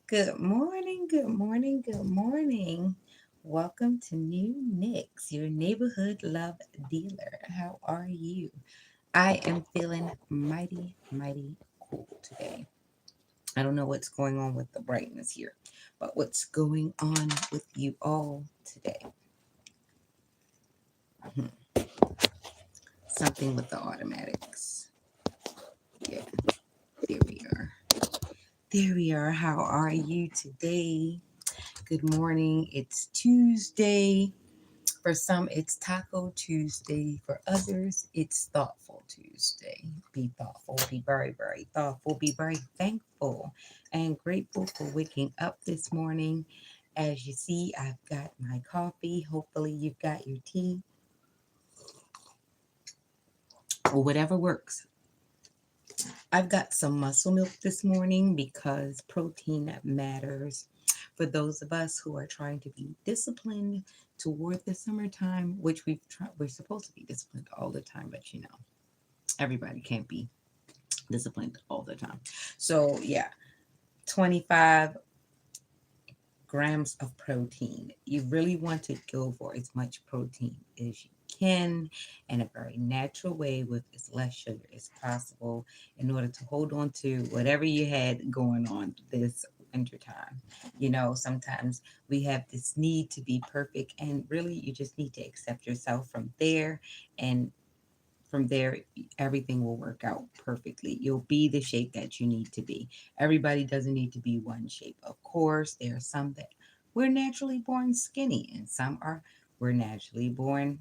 Good morning, good morning, good morning. Welcome to New Nix, your neighborhood love dealer. How are you? I am feeling mighty, mighty cool today. I don't know what's going on with the brightness here, but what's going on with you all today? Hmm, Something with the automatics. Yeah, there we are. There we are. How are you today? Good morning. It's Tuesday. For some, it's Taco Tuesday. For others, it's Thoughtful Tuesday. Be thoughtful. Be very, very thoughtful. Be very thankful and grateful for waking up this morning. As you see, I've got my coffee. Hopefully, you've got your tea or whatever works. I've got some muscle milk this morning because protein matters for those of us who are trying to be disciplined toward the summertime, which we're supposed to be disciplined all the time, but everybody can't be disciplined all the time. So yeah, 25 grams of protein. You really want to go for as much protein as you can in a very natural way with as less sugar as possible in order to hold on to whatever you had going on this winter time. Sometimes we have this need to be perfect, and really you just need to accept yourself from there, and from there everything will work out perfectly. You'll be the shape that you need to be. Everybody doesn't need to be one shape. Of course, there are some that we're naturally born skinny, and some are we're naturally born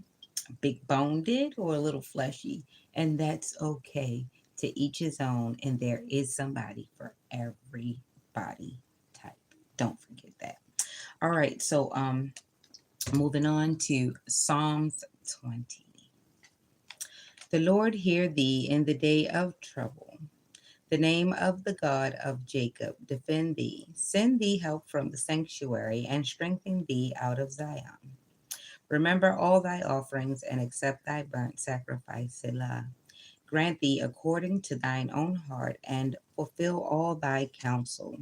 big boned or a little fleshy, and that's okay. To each his own, and there is somebody for every body type. Don't forget that. All right, so moving on to Psalms 20. The Lord hear thee in the day of trouble. The name of the God of Jacob defend thee. Send thee help from the sanctuary and strengthen thee out of Zion. Remember all thy offerings and accept thy burnt sacrifice, Selah. Grant thee according to thine own heart and fulfill all thy counsel.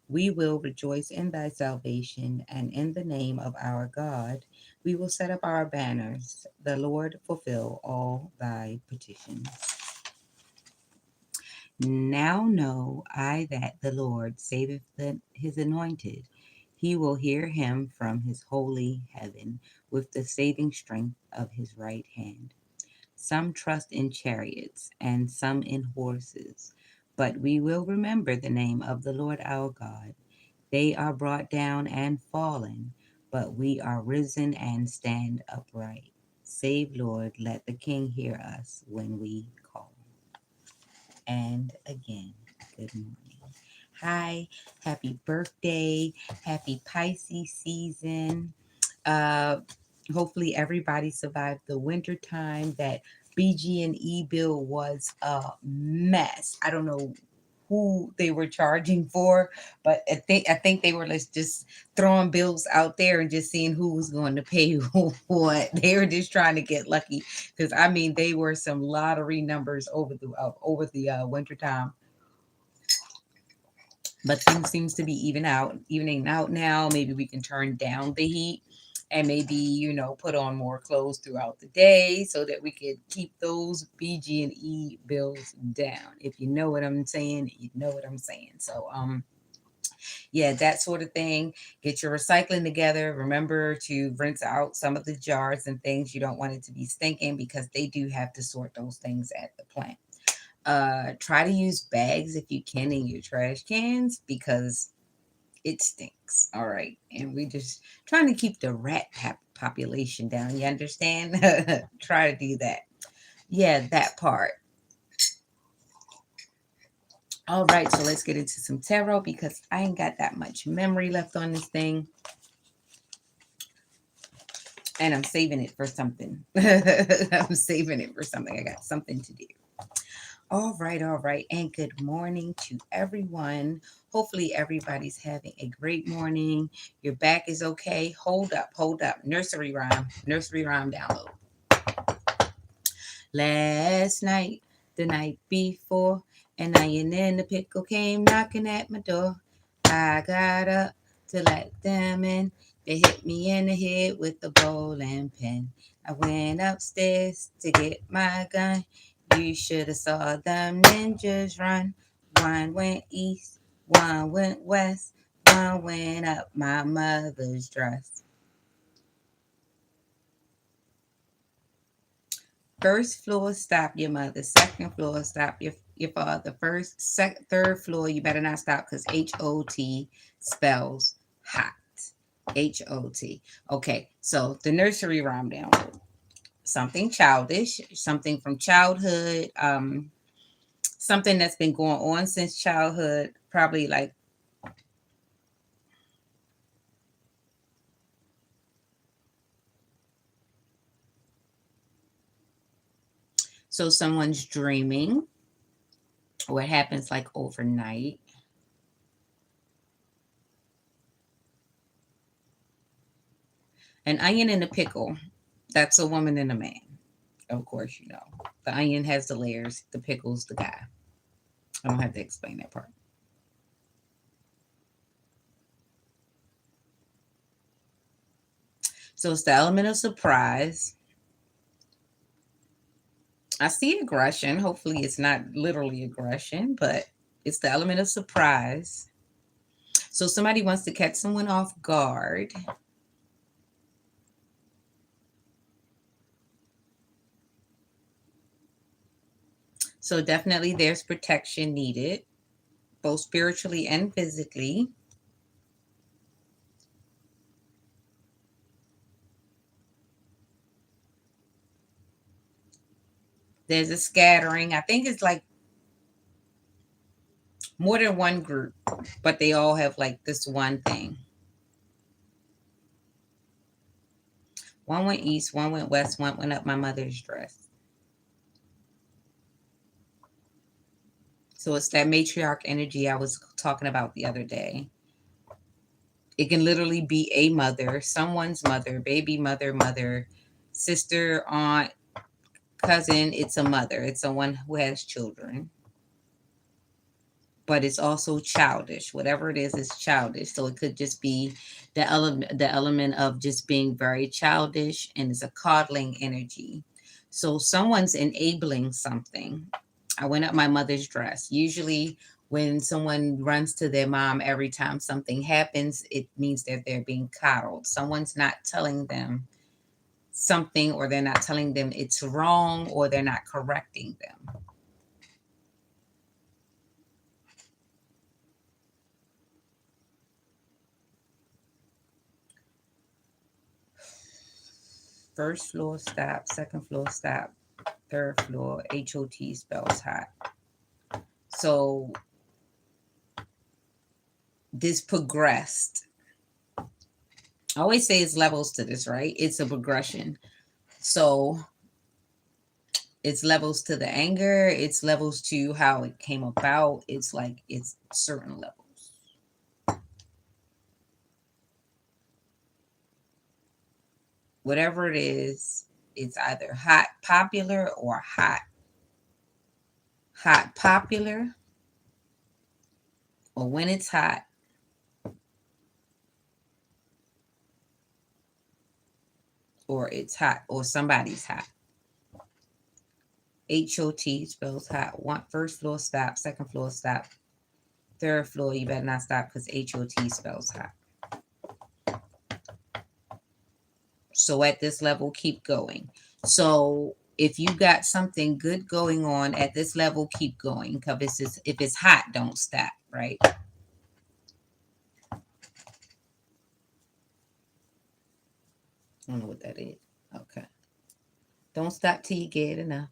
We will rejoice in thy salvation, and in the name of our God, we will set up our banners. The Lord fulfill all thy petitions. Now know I that the Lord saveth his anointed. He will hear him from his holy heaven with the saving strength of his right hand. Some trust in chariots and some in horses, but we will remember the name of the Lord our God. They are brought down and fallen, but we are risen and stand upright. Save, Lord, let the King hear us when we call. And again, good morning. Hi, happy birthday, happy Pisces season. Uh, Hopefully everybody survived the winter time. That BG&E bill was a mess. I don't know who they were charging for, but I think they were just throwing bills out there and just seeing who was going to pay what. They were just trying to get lucky because I mean they were some lottery numbers over the winter time. But things seems to be evening out now. Maybe we can turn down the heat and maybe put on more clothes throughout the day so that we could keep those BG&E bills down. If you know what I'm saying, you know what I'm saying. So yeah, that sort of thing. Get your recycling together. Remember to rinse out some of the jars and things. You don't want it to be stinking because they do have to sort those things at the plant. Try to use bags if you can in your trash cans because it stinks. All right. And we just trying to keep the population down. You understand? Try to do that. Yeah, that part. All right. So let's get into some tarot because I ain't got that much memory left on this thing. And I'm saving it for something. I'm saving it for something. I got something to do. All right, all right. And good morning to everyone. Hopefully, everybody's having a great morning. Your back is okay. Hold up, hold up. Nursery rhyme download. Last night, the night before, an onion and a pickle came knocking at my door. I got up to let them in. They hit me in the head with the bowling pin. I went upstairs to get my gun. You should have saw them ninjas run. One went east, one went west, one went up my mother's dress. First floor, stop your mother. Second floor, stop your father. Third floor, you better not stop because HOT spells hot. HOT. Okay, so the nursery rhyme download. Something childish, something from childhood, something that's been going on since childhood, probably like so someone's dreaming, or it happens like overnight. An onion and a pickle. That's a woman and a man. Of course, you know. The onion has the layers, the pickle's the guy. I don't have to explain that part. So it's the element of surprise. I see aggression. Hopefully, it's not literally aggression, but it's the element of surprise. So somebody wants to catch someone off guard. So definitely there's protection needed, both spiritually and physically. There's a scattering. I think it's like more than one group, but they all have like this one thing. One went east, one went west, one went up my mother's dress. So it's that matriarch energy I was talking about the other day. It can literally be a mother, someone's mother, baby mother, mother, sister, aunt, cousin. It's a mother. It's someone who has children. But it's also childish. Whatever it is childish. So it could just be the element of just being very childish, and it's a coddling energy. So someone's enabling something. I went up my mother's dress. Usually when someone runs to their mom every time something happens, it means that they're being coddled. Someone's not telling them something, or they're not telling them it's wrong, or they're not correcting them. First floor, stop. Second floor, stop. Third floor, HOT spells hot. So this progressed. I always say it's levels to this, right? It's a progression. So it's levels to the anger, it's levels to how it came about. It's like it's certain levels. Whatever it is, it's either hot popular or hot popular, or when it's hot, or it's hot, or somebody's hot. HOT spells hot. One first floor stop, second floor stop, third floor you better not stop because HOT spells hot. So at this level, keep going. So if you got something good going on at this level, keep going. Because if it's hot, don't stop, right? I don't know what that is. Okay. Don't stop till you get enough.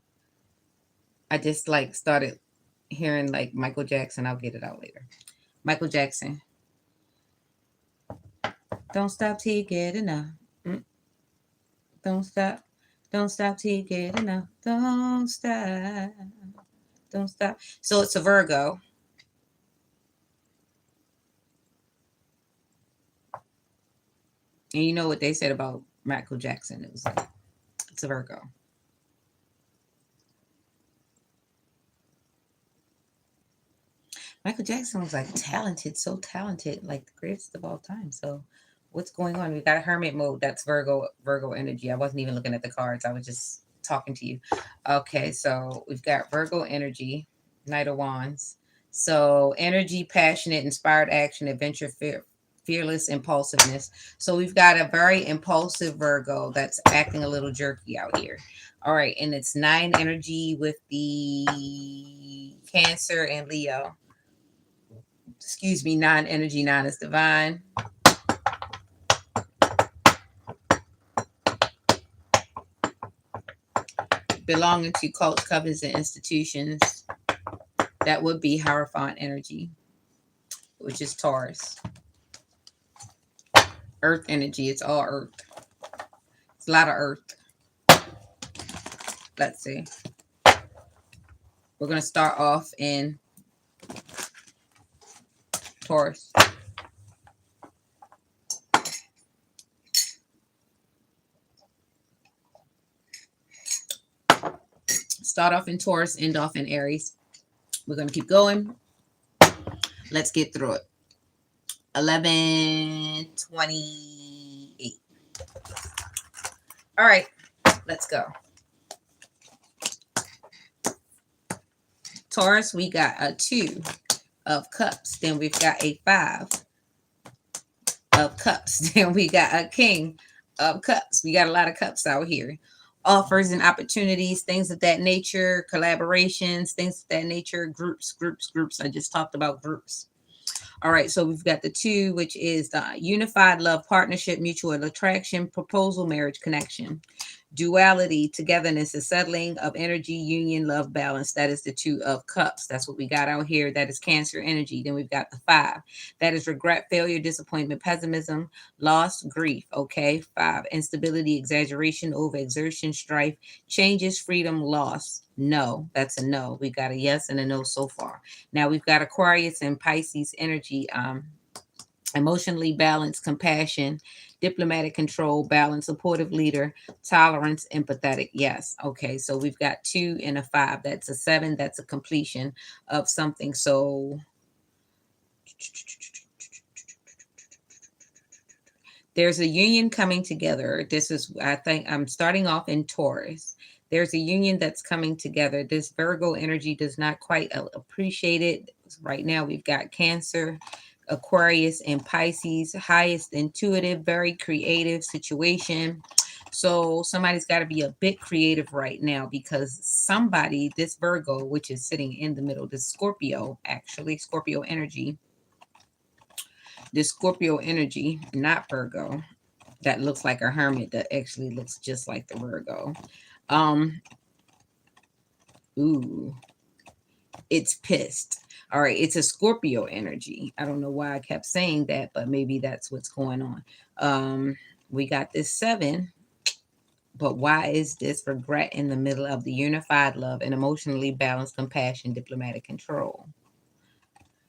I just like started hearing like Michael Jackson. I'll get it out later. Michael Jackson. Don't stop till you get enough. Mm, don't stop. Don't stop till you get enough. Don't stop. Don't stop. So it's a Virgo. And you know what they said about Michael Jackson? It was like, it's a Virgo. Michael Jackson was like talented, so talented, like the greatest of all time. So what's going on? We got a hermit mode. That's Virgo energy. I wasn't even looking at the cards. I was just talking to you. Okay, so we've got Virgo energy, Knight of Wands. So energy, passionate, inspired action, adventure, fearless impulsiveness. So we've got a very impulsive Virgo that's acting a little jerky out here. All right, and it's 9 energy with the Cancer and Leo. Excuse me, 9 energy, 9 is divine. Belonging to cults, covens, and institutions. That would be Hierophant energy, which is Taurus. Earth energy, it's all earth. It's a lot of earth. Let's see. We're going to start off in Taurus. Start off in Taurus, end off in Aries. We're going to keep going. Let's get through it. 11:28. All right, let's go. Taurus, we got a 2 of cups. Then we've got a 5 of cups. Then we got a king of cups. We got a lot of cups out here. Offers and opportunities, things of that nature, collaborations, things of that nature, groups. I just talked about groups. All right, so we've got the 2, which is the unified love, partnership, mutual attraction, proposal, marriage, connection. Duality, togetherness, a settling of energy, union, love, balance. That is the 2 of cups. That's what we got out here. That is Cancer energy. Then we've got the 5. That is regret, failure, disappointment, pessimism, loss, grief. Okay. 5. Instability, exaggeration, overexertion, strife, changes, freedom, loss. No, that's a no. We've got a yes and a no so far. Now we've got Aquarius and Pisces energy. Emotionally balanced, compassion, diplomatic control, balance, supportive leader, tolerance, empathetic. Yes. Okay. So we've got 2 and a 5. That's a 7. That's a completion of something. So there's a union coming together. This is, I think, I'm starting off in Taurus. There's a union that's coming together. This Virgo energy does not quite appreciate it. Right now, we've got Cancer, Aquarius, and Pisces. Highest intuitive, very creative situation. So somebody's got to be a bit creative right now because somebody, this Virgo, which is sitting in the middle, this Scorpio, actually, Scorpio energy, this Scorpio energy, not Virgo, that looks like a hermit that actually looks just like the Virgo. Um, ooh, it's pissed. All right, it's a Scorpio energy. I don't know why I kept saying that, but maybe that's what's going on. We got this 7, but why is this regret in the middle of the unified love and emotionally balanced compassion, diplomatic control?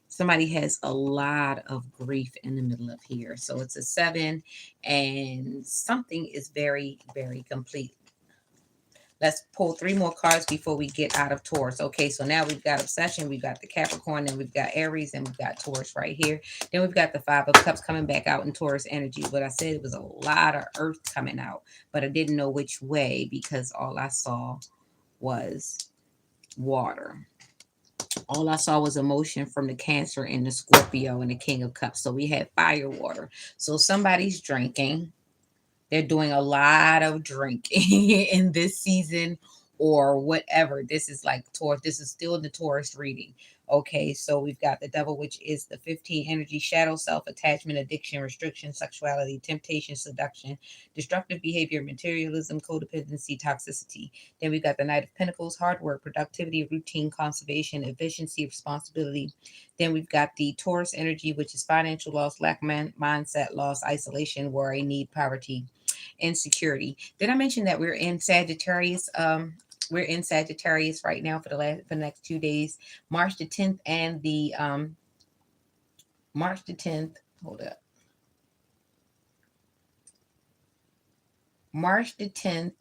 Somebody has a lot of grief in the middle of here. So it's a 7, and something is very, very complete. Let's pull 3 more cards before we get out of Taurus. Okay, so now we've got Obsession, we've got the Capricorn, and we've got Aries, and we've got Taurus right here. Then we've got the 5 of Cups coming back out in Taurus energy. But I said it was a lot of earth coming out, but I didn't know which way because all I saw was water. All I saw was emotion from the Cancer and the Scorpio and the King of Cups. So we had fire, water. So somebody's drinking. They're doing a lot of drinking in this season or whatever. This is like Taurus. This is still the Taurus reading. Okay, so we've got the devil, which is the 15 energy, shadow, self, attachment, addiction, restriction, sexuality, temptation, seduction, destructive behavior, materialism, codependency, toxicity. Then we've got the Knight of Pentacles, hard work, productivity, routine, conservation, efficiency, responsibility. Then we've got the Taurus energy, which is financial loss, lack mindset loss, isolation, worry, need, poverty, insecurity. Did I mention that we're in Sagittarius? We're in Sagittarius right now for the next 2 days, March the 10th and the March the 10th. Hold up, March the 10th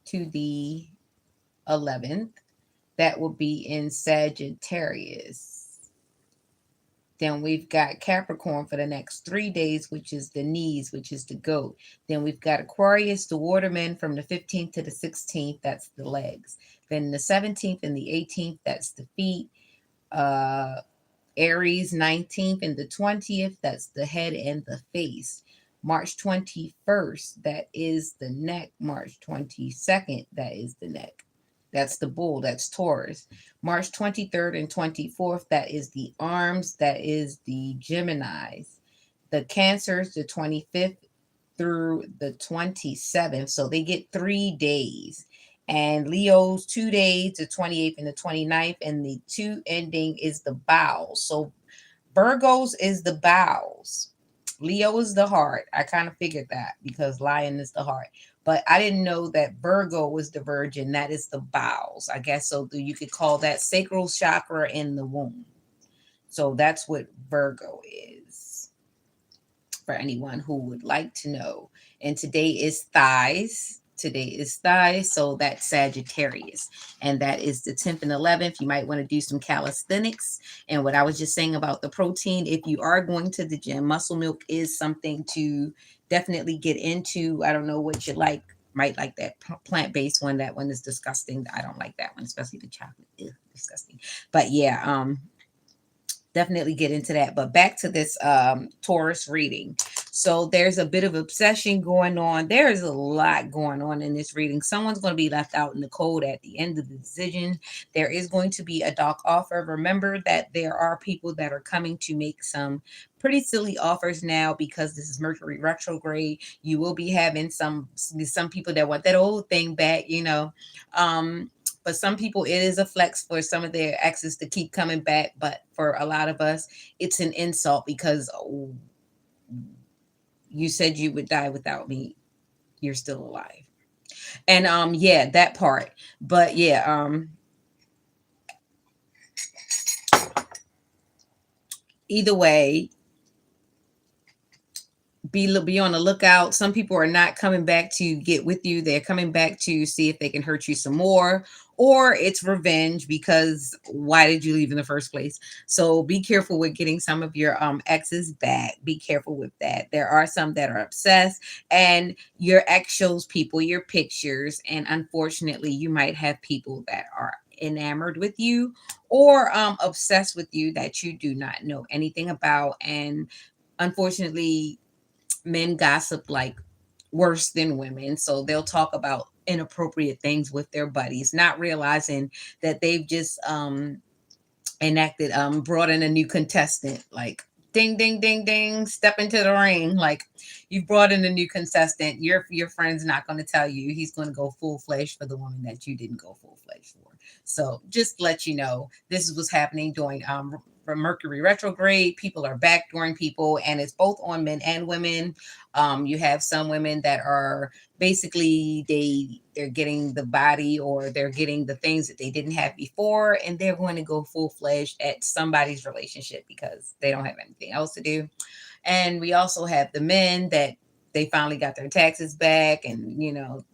to the 11th. That will be in Sagittarius. Then we've got Capricorn for the next 3 days, which is the knees, which is the goat. Then we've got Aquarius, the waterman, from the 15th to the 16th. That's the legs. Then the 17th and the 18th, that's the feet. Uh, Aries 19th and the 20th, that's the head and the face. March 21st, that is the neck. March 22nd, that is the neck. That's the bull, that's Taurus. March 23rd and 24th, that is the arms, that is the Geminis. The Cancers, the 25th through the 27th. So they get 3 days. And Leo's 2 days, the 28th and the 29th. And the two ending is the bowels. So Virgo's is the bowels. Leo is the heart. I kind of figured that because lion is the heart. But I didn't know that Virgo was the virgin. That is the bowels. I guess so. You could call that sacral chakra in the womb. So that's what Virgo is for anyone who would like to know. And today is thighs. Today is thighs. So that's Sagittarius. And that is the 10th and 11th. You might want to do some calisthenics. And what I was just saying about the protein, if you are going to the gym, muscle milk is something to definitely get into. I don't know what you like. Might like that plant-based one. That one is disgusting. I don't like that one, especially the chocolate. Ew, disgusting. But yeah, definitely get into that. But back to this Taurus reading. So there's a bit of obsession going on. There is a lot going on in this reading. Someone's going to be left out in the cold at the end of the decision. There is going to be a dock offer. Remember that there are people that are coming to make some pretty silly offers now because this is Mercury retrograde. You will be having some people that want that old thing back, you know. But some people, it is a flex for some of their exes to keep coming back. But for a lot of us, it's an insult because you said you would die without me. You're still alive. And yeah, that part. But yeah, either way, be on the lookout. Some people are not coming back to get with you. They're coming back to see if they can hurt you some more, or it's revenge because why did you leave in the first place? So be careful with getting some of your exes back. Be careful with that. There are some that are obsessed, and your ex shows people your pictures, and unfortunately you might have people that are enamored with you or obsessed with you that you do not know anything about. And unfortunately, men gossip like worse than women. So they'll talk about inappropriate things with their buddies, not realizing that they've just enacted brought in a new contestant, like ding ding ding ding, step into the ring. Like you've brought in a new contestant. Your friend's not going to tell you. He's going to go full fledged for the woman that you didn't go full fledged for. So just let you know, this is what's happening during from Mercury retrograde. People are backdooring people, and it's both on men and women. You have some women that are basically they're getting the body or they're getting the things that they didn't have before, and they're going to go full-fledged at somebody's relationship because they don't have anything else to do. And we also have the men that they finally got their taxes back, and you know,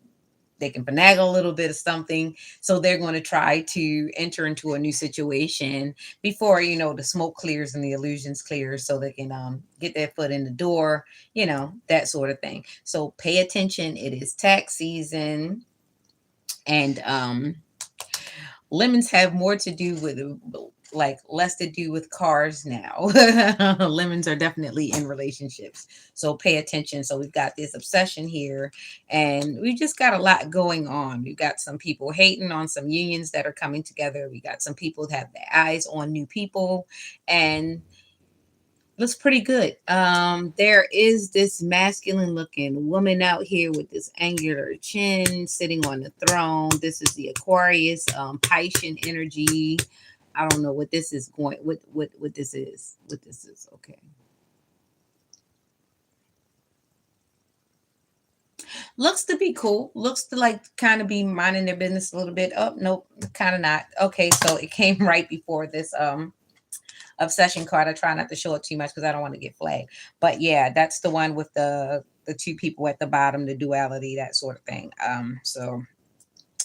they can finagle a little bit of something, so they're going to try to enter into a new situation before, you know, the smoke clears and the illusions clear, so they can get their foot in the door, you know, that sort of thing. So pay attention, it is tax season. And lemons have more to do with, like, less to do with cars now. Lemons are definitely in relationships, so pay attention. So we've got this obsession here, and we just got a lot going on. We've got some people hating on some unions that are coming together. We got some people that have their eyes on new people, and looks pretty good. There is this masculine looking woman out here with this angular chin sitting on the throne. This is the Aquarius, Piscean energy. I don't know what this is going, what this is. What this is. Okay. Looks to be cool. Looks to like kind of be minding their business a little bit. Oh, nope, kind of not. Okay, so it came right before this obsession card. I try not to show it too much because I don't want to get flagged. But yeah, that's the one with the two people at the bottom, the duality, that sort of thing. So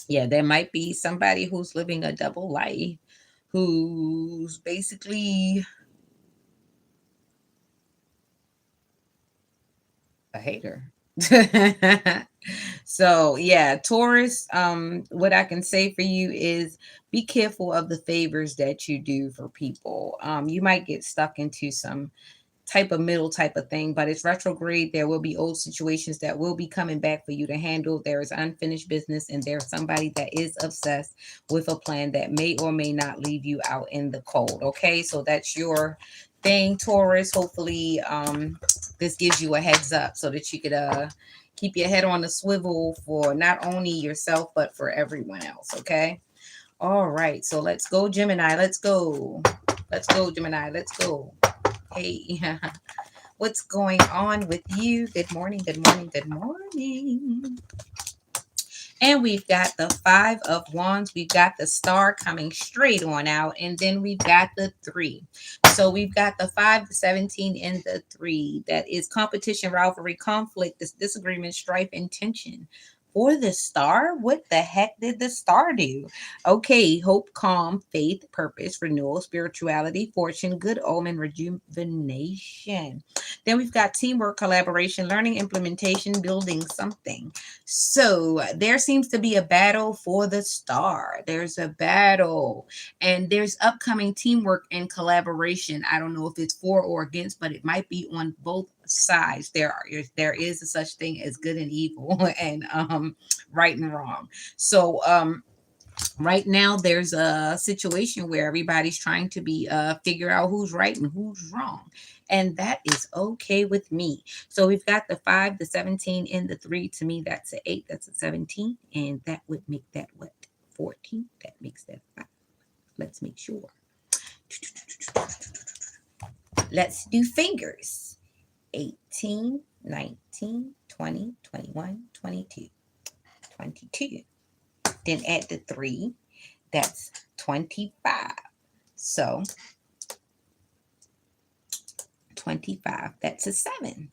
yeah, there might be somebody who's living a double life, who's basically a hater. So yeah, Taurus, what I can say for you is be careful of the favors that you do for people. You might get stuck into some type of middle type of thing, but it's retrograde. There will be old situations that will be coming back for you to handle. There is unfinished business, and there's somebody that is obsessed with a plan that may or may not leave you out in the cold. Okay, so that's your thing, Taurus. Hopefully, this gives you a heads up so that you could keep your head on the swivel for not only yourself but for everyone else. Okay. All right. So let's go, Gemini. Let's go. Let's go, Gemini. Let's go. Hey, what's going on with you? Good morning, good morning, good morning. And we've got the Five of Wands. We've got the Star coming straight on out. And then we've got the 3. So we've got the 5, the 17, and the 3. That is competition, rivalry, conflict, disagreement, strife, and tension. For the Star, what the heck did the Star do? Okay, hope, calm, faith, purpose, renewal, spirituality, fortune, good omen, rejuvenation. Then we've got teamwork, collaboration, learning, implementation, building something. So there seems to be a battle for the Star. There's a battle, and there's upcoming teamwork and collaboration. I don't know if it's for or against, but it might be on both sides. There is a such thing as good and evil, and right and wrong. So right now there's a situation where everybody's trying to be figure out who's right and who's wrong, and that is okay with me. So we've got the 5, the 17, and the 3. To me, that's a 8, that's a 17, and that would make that what, 14? That makes that 5. Let's make sure. Let's do fingers. 18, 19, 20, 21, 22, 22. Then add the 3, that's 25. So 25, that's a 7.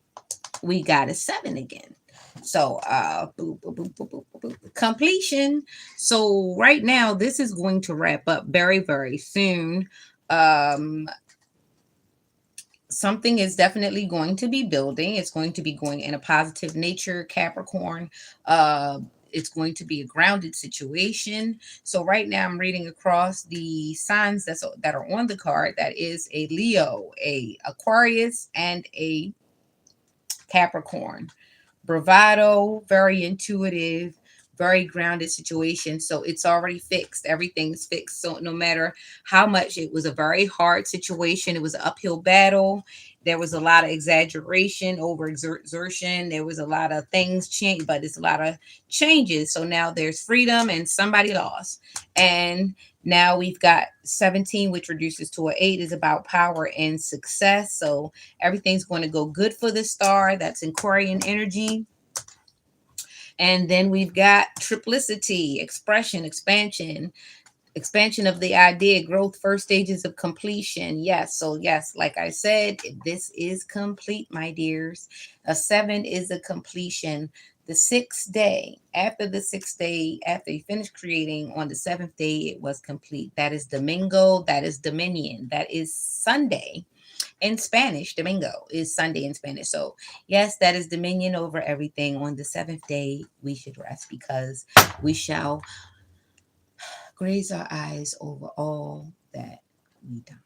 We got a 7 again. So boop, boop, boop, boop, boop, boop, boop. Completion. So right now this is going to wrap up very, very soon. Um Something is definitely going to be building. It's going to be going in a positive nature, Capricorn. It's going to be a grounded situation. So right now I'm reading across the signs that are on the card. That is a Leo, a Aquarius, and a Capricorn. Bravado, very intuitive, very grounded situation. So it's already fixed. Everything's fixed. So no matter how much it was a very hard situation, it was an uphill battle. There was a lot of exaggeration, over exertion. There was a lot of things change, but it's a lot of changes. So now there's freedom and somebody lost. And now we've got 17, which reduces to an 8, is about power and success. So everything's going to go good for the Star. That's Aquarian energy. And then we've got triplicity, expression, expansion of the idea, growth, first stages of completion. Yes. So, yes, like I said, this is complete, my dears. A 7 is a completion. The 6th day, after the 6th day, after you finish creating on the 7th day, it was complete. That is Domingo. That is Dominion. That is Sunday. In Spanish, Domingo is Sunday in Spanish. So, yes, that is dominion over everything. On the 7th day, we should rest because we shall graze our eyes over all that we dominate.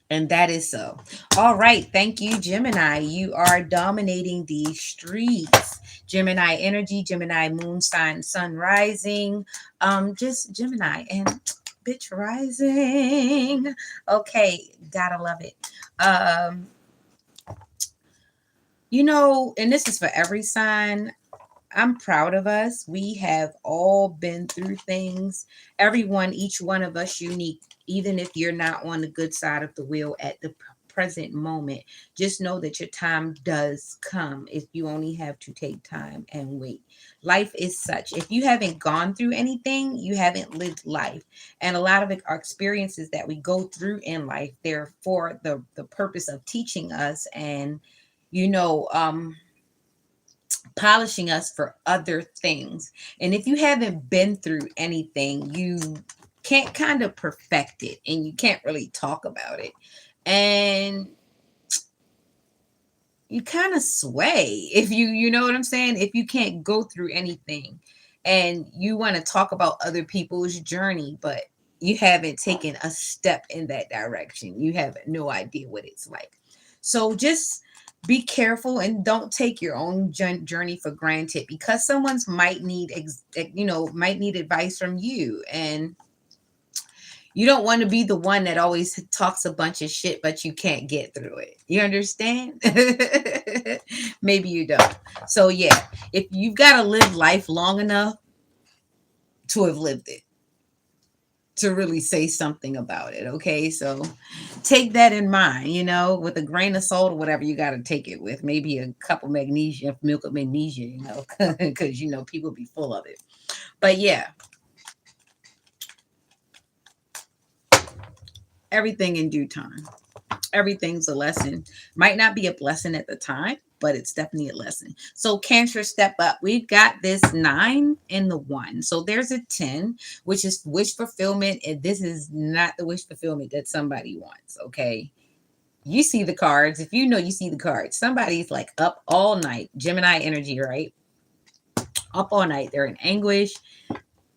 And that is so. All right. Thank you, Gemini. You are dominating the streets. Gemini energy, Gemini moon sign, sun rising. Just Gemini and bitch rising. Okay, gotta love it. Um, and this is for every sign. I'm proud of us. We have all been through things. Everyone, each one of us unique, even if you're not on the good side of the wheel at the present moment. Just know that your time does come if you only have to take time and wait. Life is such. If you haven't gone through anything, you haven't lived life. And a lot of it are experiences that we go through in life. They're for the purpose of teaching us and, you know, polishing us for other things. And if you haven't been through anything, you can't kind of perfect it and you can't really talk about it. And you kind of sway if you know what I'm saying? If you can't go through anything and you want to talk about other people's journey, but you haven't taken a step in that direction. You have no idea what it's like. So just be careful and don't take your own journey for granted because someone's might need might need advice from you, and you don't want to be the one that always talks a bunch of shit, but you can't get through it. You understand? Maybe you don't. So, yeah, if you've got to live life long enough to have lived it, to really say something about it. Okay. So, take that in mind, with a grain of salt or whatever you got to take it with. Maybe a cup of magnesium, milk of magnesia, because, people be full of it. But, yeah, everything in due time. Everything's a lesson. Might not be a blessing at the time, but it's definitely a lesson. So Cancer, step up. We've got this 9 and the 1. So there's a 10, which is wish fulfillment. And this is not the wish fulfillment that somebody wants. Okay. You see the cards. If you know you see the cards, somebody's like up all night. Gemini energy, right? Up all night. They're in anguish,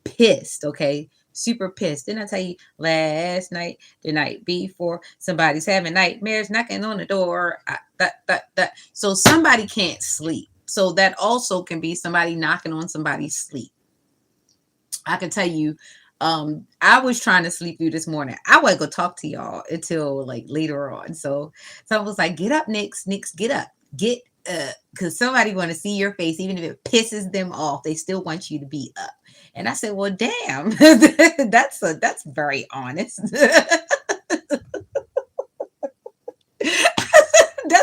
pissed. Okay. Super pissed. Didn't I tell you last night, the night before, somebody's having nightmares, knocking on the door? So somebody can't sleep. So that also can be somebody knocking on somebody's sleep. I can tell you, I was trying to sleep through this morning. I wasn't gonna talk to y'all until like later on. So I was like, get up, Nix, get up. Get because somebody want to see your face, even if it pisses them off, they still want you to be up. And I said, well, damn, that's very honest. That's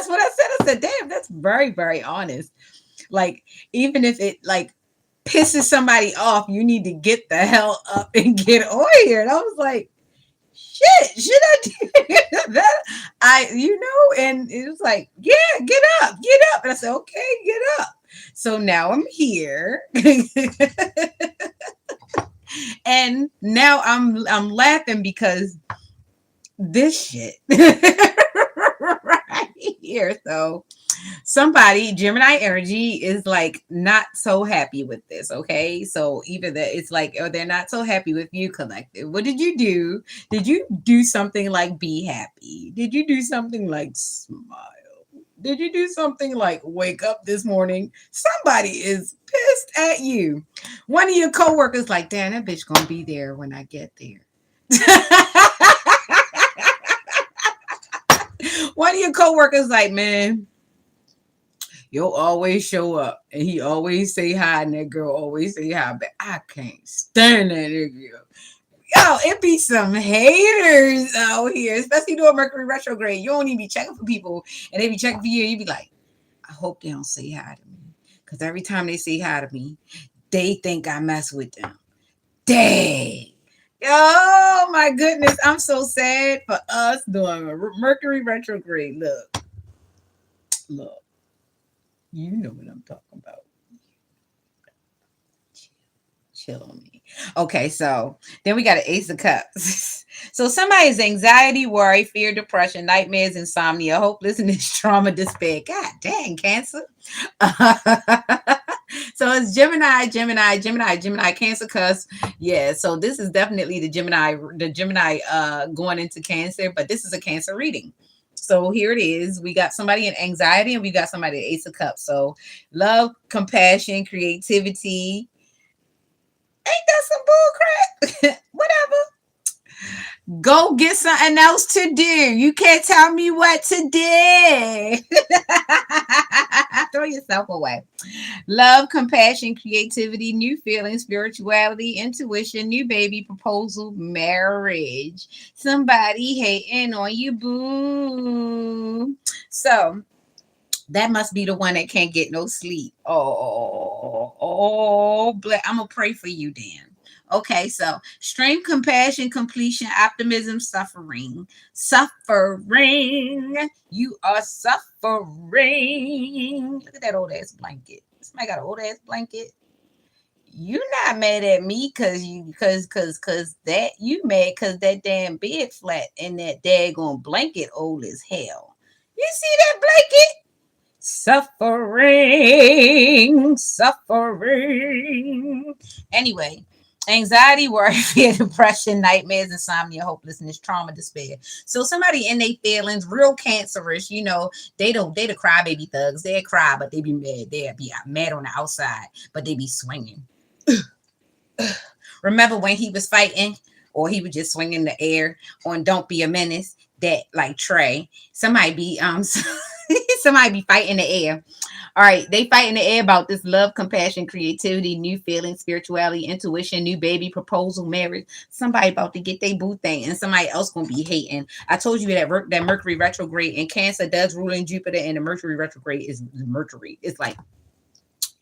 what I said. I said, damn, that's very, very honest. Like, even if it like pisses somebody off, you need to get the hell up and get on here. And I was like, shit, should I do that? And it was like, yeah, get up. And I said, okay, get up. So now I'm here. And now I'm laughing because this shit right here. So somebody, Gemini energy, is like not so happy with this. Okay. So either that it's like, or they're not so happy with you, collective. What did you do? Did you do something like be happy? Did you do something like smile? Did you do something like wake up this morning? Somebody is pissed at you. One of your coworkers like, damn, that bitch gonna be there when I get there. One of your coworkers like, man, you'll always show up, and he always say hi, and that girl always say hi, but I can't stand that nigga. Yo, it be some haters out here, especially doing Mercury retrograde. You don't even be checking for people, and they be checking for you. You be like, I hope they don't say hi to me, because every time they say hi to me, they think I mess with them. Dang. Oh my goodness, I'm so sad for us doing Mercury retrograde. Look, you know what I'm talking about. Chill on me. Okay, so then we got an Ace of Cups. So somebody's anxiety, worry, fear, depression, nightmares, insomnia, hopelessness, trauma, despair. God dang, Cancer. So it's Gemini, Cancer, cusp. Yeah, so this is definitely the Gemini going into Cancer, but this is a Cancer reading. So here it is. We got somebody in anxiety and we got somebody in Ace of Cups. So love, compassion, creativity. Ain't that some bull crap? Whatever. Go get something else to do. You can't tell me what to do. Throw yourself away. Love, compassion, creativity, new feelings, spirituality, intuition, new baby, proposal, marriage. Somebody hating on you, boo. So that must be the one that can't get no sleep. I'm gonna pray for you, Dan. Okay, so strength, compassion, completion, optimism, suffering. You are suffering. Look at that old ass blanket. Somebody got an old ass blanket. You not mad at me cause that you mad cause that damn bed flat and that daggone blanket old as hell. You see that blanket? Suffering. Anyway, anxiety, worry, fear, depression, nightmares, insomnia, hopelessness, trauma, despair. So somebody in their feelings, real cancerous, they the crybaby thugs. They cry, but they be mad. They be mad on the outside, but they be swinging. Remember when he was fighting, or he was just swinging the air on "Don't Be a Menace"? That like Trey, somebody be somebody be fighting the air. All right, they fight in the air about this love, compassion, creativity, new feelings, spirituality, intuition, new baby, proposal, marriage. Somebody about to get their boo thing, and somebody else gonna be hating. I told you that that Mercury retrograde in Cancer does rule in Jupiter, and the Mercury retrograde is Mercury. It's like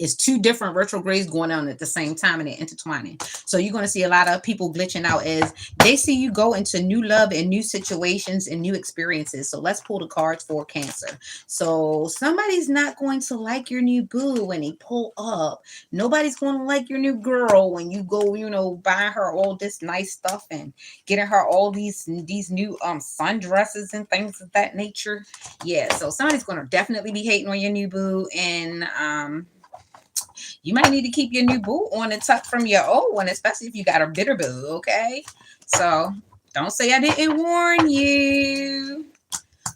it's two different retrogrades going on at the same time and they're intertwining. So you're going to see a lot of people glitching out as they see you go into new love and new situations and new experiences. So let's pull the cards for Cancer. So somebody's not going to like your new boo when they pull up. Nobody's going to like your new girl when you go, buying her all this nice stuff and getting her all these new sundresses and things of that nature. Yeah, so somebody's going to definitely be hating on your new boo, and you might need to keep your new boo on the tuck from your old one, especially if you got a bitter boo, okay? So don't say I didn't warn you.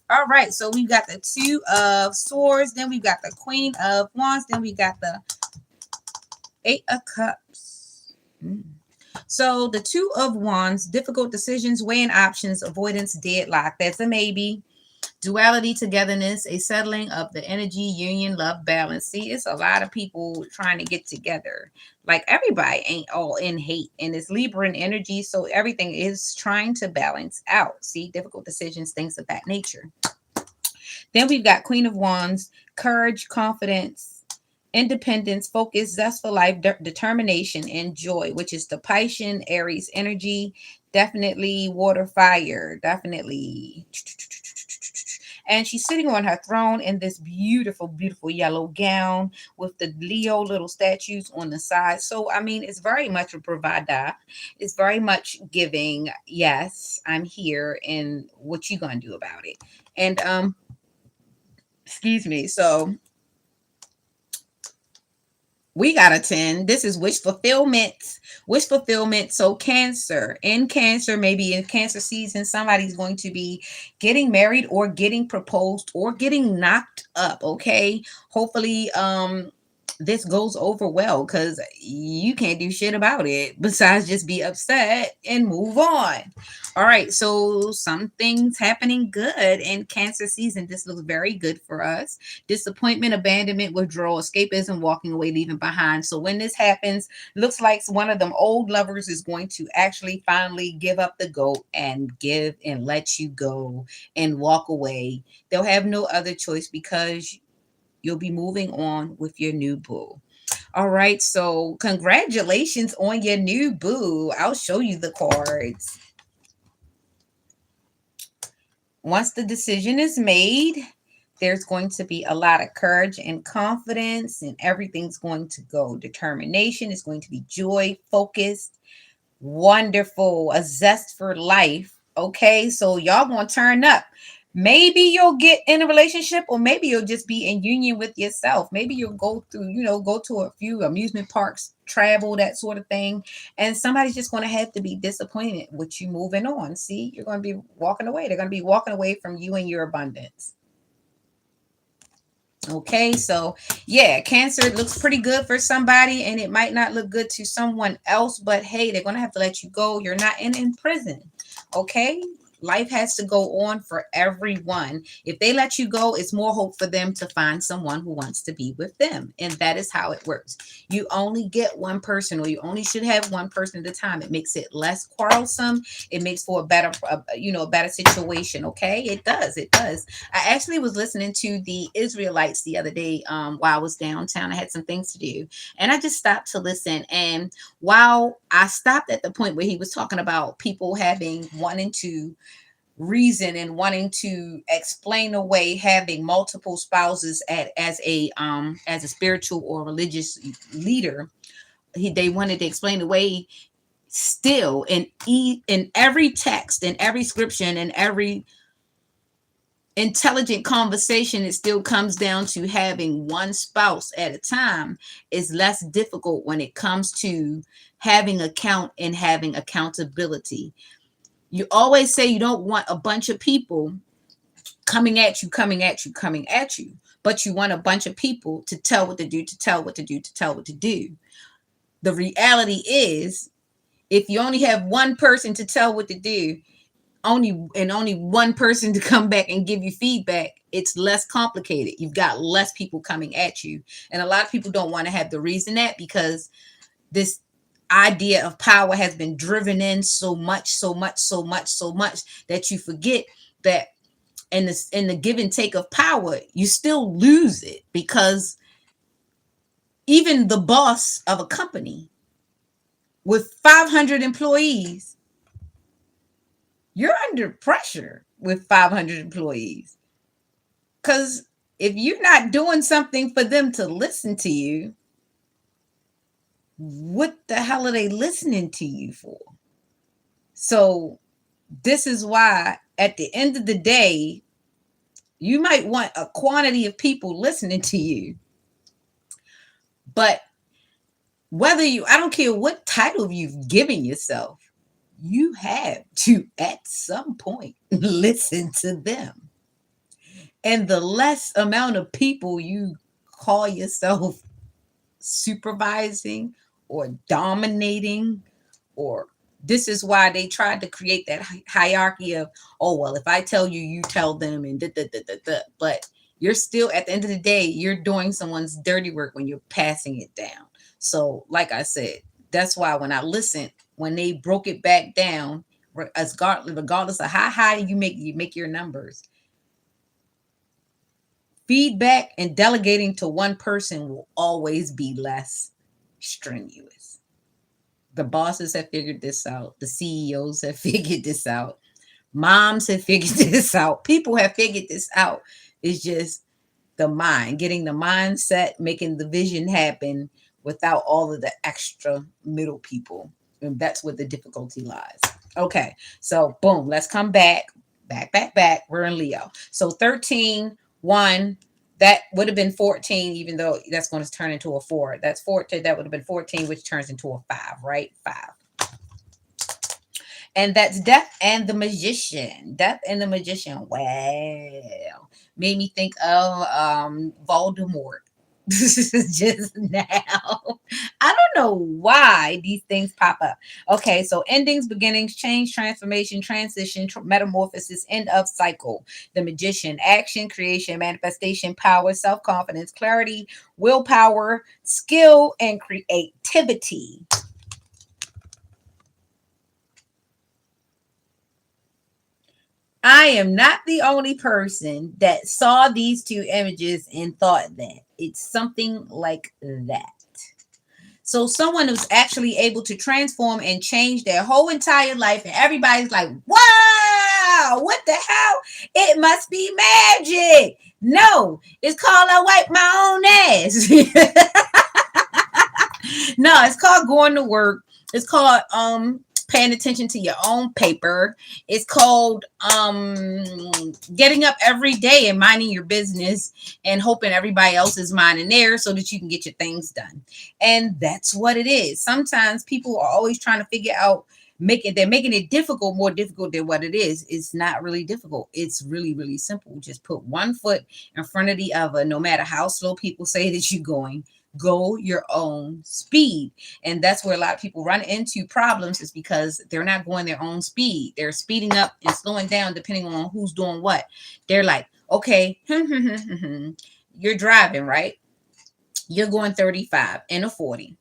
All right, so we've got the Two of Swords, then we've got the Queen of Wands, then we got the Eight of Cups. So the Two of Wands, difficult decisions, weighing options, avoidance, deadlock. That's a maybe. Duality, togetherness, a settling of the energy, union, love, balance. See, it's a lot of people trying to get together. Like everybody ain't all in hate, and it's Libra in energy, so everything is trying to balance out. See, difficult decisions, things of that nature. Then we've got Queen of Wands, courage, confidence, independence, focus, zest for life, determination, and joy, which is the Piscean, Aries energy. Definitely water, fire, definitely. And she's sitting on her throne in this beautiful, beautiful yellow gown with the Leo little statues on the side. So, I mean, it's very much a bravada. It's very much giving, yes, I'm here, and what you gonna do about it? And excuse me. So we got a 10. This is wish fulfillment. Wish fulfillment. So Cancer. In Cancer, maybe in Cancer season, somebody's going to be getting married or getting proposed or getting knocked up. Okay. Hopefully, this goes over well, because you can't do shit about it besides just be upset and move on. All right, so something's happening good in Cancer season. This looks very good for us. Disappointment, abandonment, withdrawal, escapism, walking away, leaving behind. So when this happens, looks like one of them old lovers is going to actually finally give up the ghost and give and let you go and walk away. They'll have no other choice because you'll be moving on with your new boo. All right, so congratulations on your new boo. I'll show you the cards. Once the decision is made, there's going to be a lot of courage and confidence, and everything's going to go. Determination is going to be joy, focused, wonderful, a zest for life. Okay, so y'all gonna turn up. Maybe you'll get in a relationship, or maybe you'll just be in union with yourself. Maybe you'll go through, go to a few amusement parks, travel, that sort of thing. And somebody's just going to have to be disappointed with you moving on. See, you're going to be walking away. They're going to be walking away from you and your abundance. Okay, so yeah, Cancer looks pretty good for somebody, and it might not look good to someone else, but hey, they're going to have to let you go. You're not in prison. Okay, life has to go on for everyone. If they let you go, it's more hope for them to find someone who wants to be with them, and that is how it works. You only get one person, or you only should have one person at a time. It makes it less quarrelsome. It makes for a better a better situation. Okay, it does. I actually was listening to the Israelites the other day while I was downtown. I had some things to do, and I just stopped to listen. And while I stopped at the point where he was talking about people wanting to reason and wanting to explain away having multiple spouses as a spiritual or religious leader, they wanted to explain away still in every text, in every scripture, and every intelligent conversation, it still comes down to having one spouse at a time. Is less difficult when it comes to having account and having accountability. You always say you don't want a bunch of people coming at you, coming at you, coming at you, but you want a bunch of people to tell what to do, to tell what to do, to tell what to do. The reality is, if you only have one person to tell what to do, only one person to come back and give you feedback, it's less complicated. You've got less people coming at you. And a lot of people don't want to have the reason that, because this idea of power has been driven in so much, so much, so much, so much, that you forget that in the give and take of power, you still lose it, because even the boss of a company with 500 employees, you're under pressure with 500 employees. Because if you're not doing something for them to listen to you, what the hell are they listening to you for? So, this is why at the end of the day, you might want a quantity of people listening to you, but I don't care what title you've given yourself, you have to at some point listen to them. And the less amount of people you call yourself supervising or dominating, or this is why they tried to create that hierarchy of, oh well, if I tell you, you tell them, and da, da, da, da, da. But you're still, at the end of the day, you're doing someone's dirty work when you're passing it down. So like I said, that's why when I listened, when they broke it back down, regardless of how high you make your numbers, feedback and delegating to one person will always be less strenuous. The bosses have figured this out. The CEOs have figured this out. Moms have figured this out. People have figured this out. It's just the mind, getting the mindset, making the vision happen without all of the extra middle people. And that's where the difficulty lies. Okay, so boom, let's come back, back, back, back. We're in Leo. So 13, 1, that would have been 14, even though that's going to turn into a 4. That's 14. That would have been 14, which turns into a 5, right? 5. And that's Death and the Magician. Death and the Magician. Wow. Made me think of Voldemort. Just now. I don't know why these things pop up. Okay, so endings, beginnings, change, transformation, transition, metamorphosis, end of cycle. The Magician, action, creation, manifestation, power, self confidence, clarity, willpower, skill, and creativity. I am not the only person that saw these two images and thought that it's something like that. So someone was actually able to transform and change their whole entire life, and everybody's like, "Wow, what the hell? It must be magic." No, it's called I wipe my own ass. No, it's called going to work. It's called paying attention to your own paper. It's called getting up every day and minding your business and hoping everybody else is minding theirs so that you can get your things done. And that's what it is. Sometimes people are always trying to figure out, they're making it difficult, more difficult than what it is. It's not really difficult. It's really, really simple. Just put one foot in front of the other. No matter how slow people say that you're going, go your own speed. And that's where a lot of people run into problems, is because they're not going their own speed. They're speeding up and slowing down depending on who's doing what. They're like, okay, you're driving, right? You're going 35 and a 40,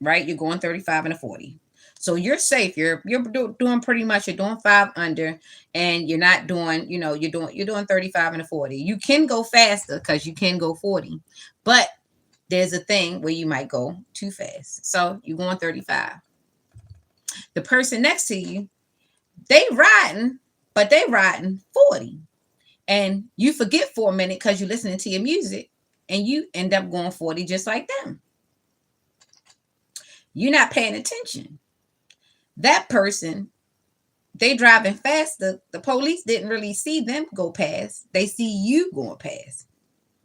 right? You're going 35 and a 40. So you're safe. You're doing pretty much. You're doing 5 under, and you're not doing. You're doing 35 and a 40. You can go faster because you can go 40, but there's a thing where you might go too fast. So you're going 35. The person next to you, they riding, but they riding 40. And you forget for a minute because you're listening to your music, and you end up going 40 just like them. You're not paying attention. That person They driving fast. The police didn't really see them go past. They see you going past.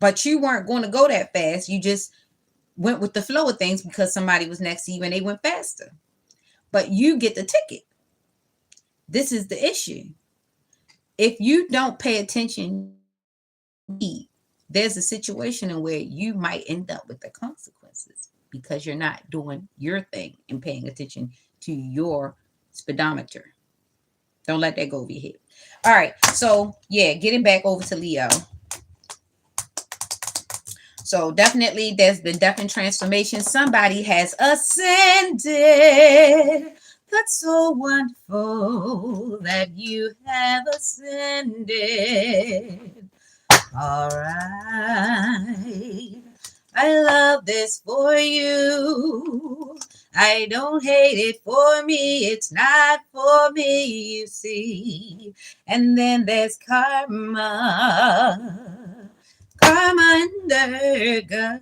But you weren't going to go that fast. You just went with the flow of things because somebody was next to you and they went faster. But you get the ticket. This is the issue. If you don't pay attention, there's a situation in where you might end up with the consequences because you're not doing your thing and paying attention to your speedometer. Don't let that go over your head. All right. So, yeah, getting back over to Leo. So, definitely, there's been definite transformation. Somebody has ascended. That's so wonderful that you have ascended. All right. I love this for you. I don't hate it for me. It's not for me, you see. And then there's karma. Karma and Durga.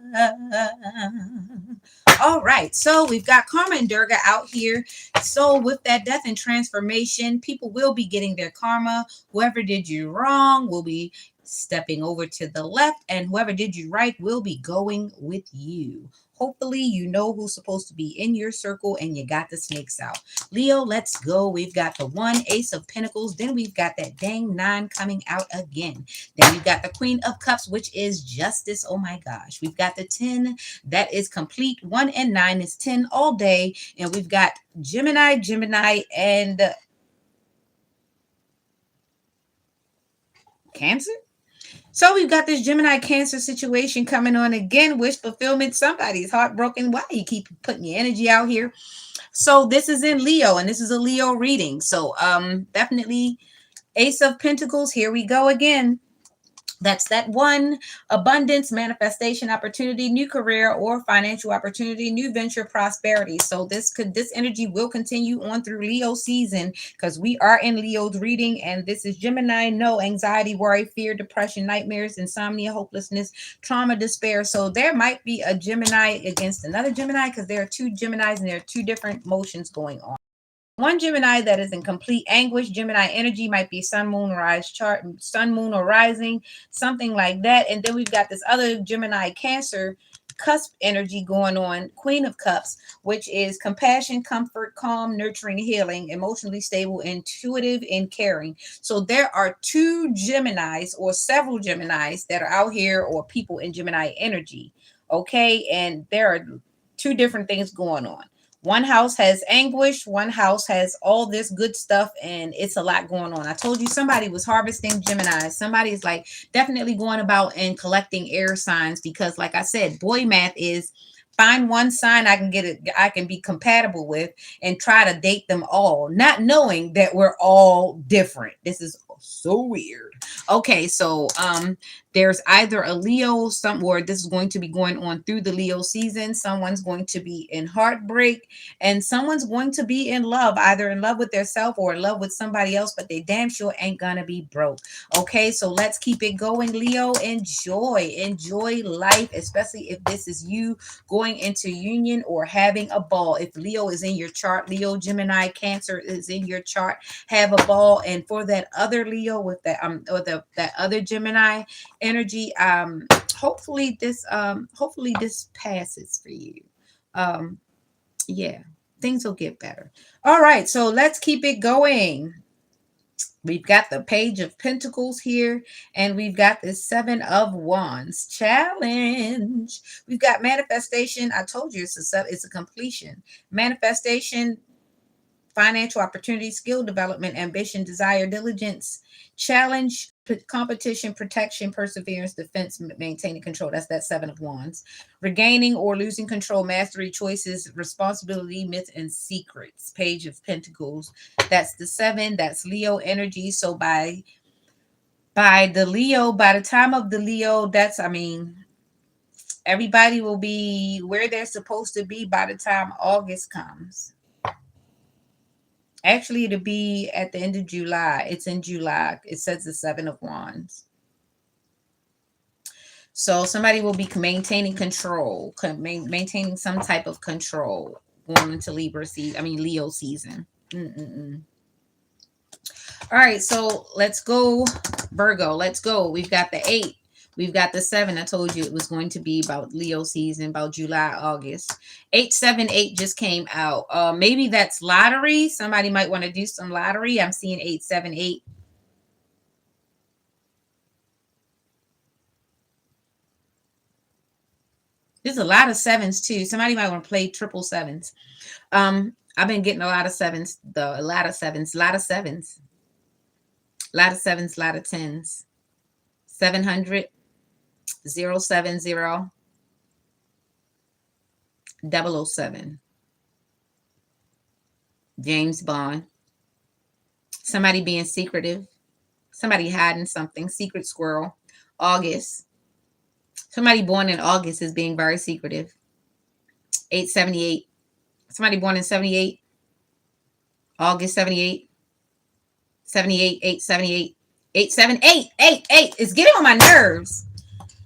All right. So we've got Karma and Durga out here. So with that death and transformation, people will be getting their karma. Whoever did you wrong will be stepping over to the left, and whoever did you right will be going with you. Hopefully, you know who's supposed to be in your circle and you got the snakes out. Leo, let's go. We've got the 1 Ace of Pentacles. Then we've got that dang 9 coming out again. Then we've got the Queen of Cups, which is justice. Oh my gosh. We've got the 10. That is complete. 1 and 9 is 10 all day. And we've got Gemini, and Cancer. So we've got this Gemini Cancer situation coming on again. Wish fulfillment. Somebody's heartbroken. Why you keep putting your energy out here? So this is in Leo, and this is a Leo reading. So definitely Ace of Pentacles. Here we go again. That's that one: abundance, manifestation, opportunity, new career or financial opportunity, new venture, prosperity. So this energy will continue on through Leo season because we are in Leo's reading, and this is Gemini. No anxiety, worry, fear, depression, nightmares, insomnia, hopelessness, trauma, despair. So there might be a Gemini against another Gemini because there are two Geminis and there are two different motions going on. One Gemini that is in complete anguish. Gemini energy might be sun, moon, rise chart, sun, moon, or rising, something like that. And then we've got this other Gemini Cancer cusp energy going on, Queen of Cups, which is compassion, comfort, calm, nurturing, healing, emotionally stable, intuitive, and caring. So there are two Geminis or several Geminis that are out here, or people in Gemini energy. Okay. And there are two different things going on. One house has anguish, one house has all this good stuff, and it's a lot going on. I told you somebody was harvesting Gemini. Somebody is like definitely going about and collecting air signs because, like I said, boy math is find one sign I can get it, I can be compatible with, and try to date them all, not knowing that we're all different. This is so weird. Okay, so there's either a Leo somewhere. This is going to be going on through the Leo season. Someone's going to be in heartbreak, and someone's going to be in love, either in love with themselves or in love with somebody else, but they damn sure ain't gonna be broke. Okay, so let's keep it going, Leo. Enjoy life, especially if this is you going into union or having a ball. If Leo is in your chart, Leo, Gemini, Cancer is in your chart, have a ball. And for that other Leo with that or that other Gemini energy, hopefully this passes for you. Yeah, things will get better. All right, so let's keep it going. We've got the Page of Pentacles here, and we've got the 7 of Wands challenge. We've got manifestation. I told you it's a completion. Manifestation, financial opportunity, skill development, ambition, desire, diligence, challenge, competition, protection, perseverance, defense, maintaining control. That's that 7 of Wands. Regaining or losing control, mastery, choices, responsibility, myths, and secrets. Page of Pentacles. That's the 7. That's Leo energy. So by the time of the Leo, everybody will be where they're supposed to be by the time August comes. Actually, it'll be at the end of July. It's in July. It says the 7 of Wands. So somebody will be maintaining control, maintaining some type of control going into Leo season. All right, so let's go, Virgo. Let's go. We've got the 8. We've got the 7. I told you it was going to be about Leo season, about July, August. 878 just came out. Maybe that's lottery. Somebody might want to do some lottery. I'm seeing 878. There's a lot of sevens too. Somebody might want to play triple sevens. I've been getting a lot of sevens, though. A lot of sevens, a lot of sevens, a lot of sevens, a lot of tens. 700, 070, 007. James Bond. Somebody being secretive. Somebody hiding something. Secret squirrel. August. Somebody born in August is being very secretive. 878. Somebody born in 78. August 78. 78. 878. 878. 88. It's getting on my nerves.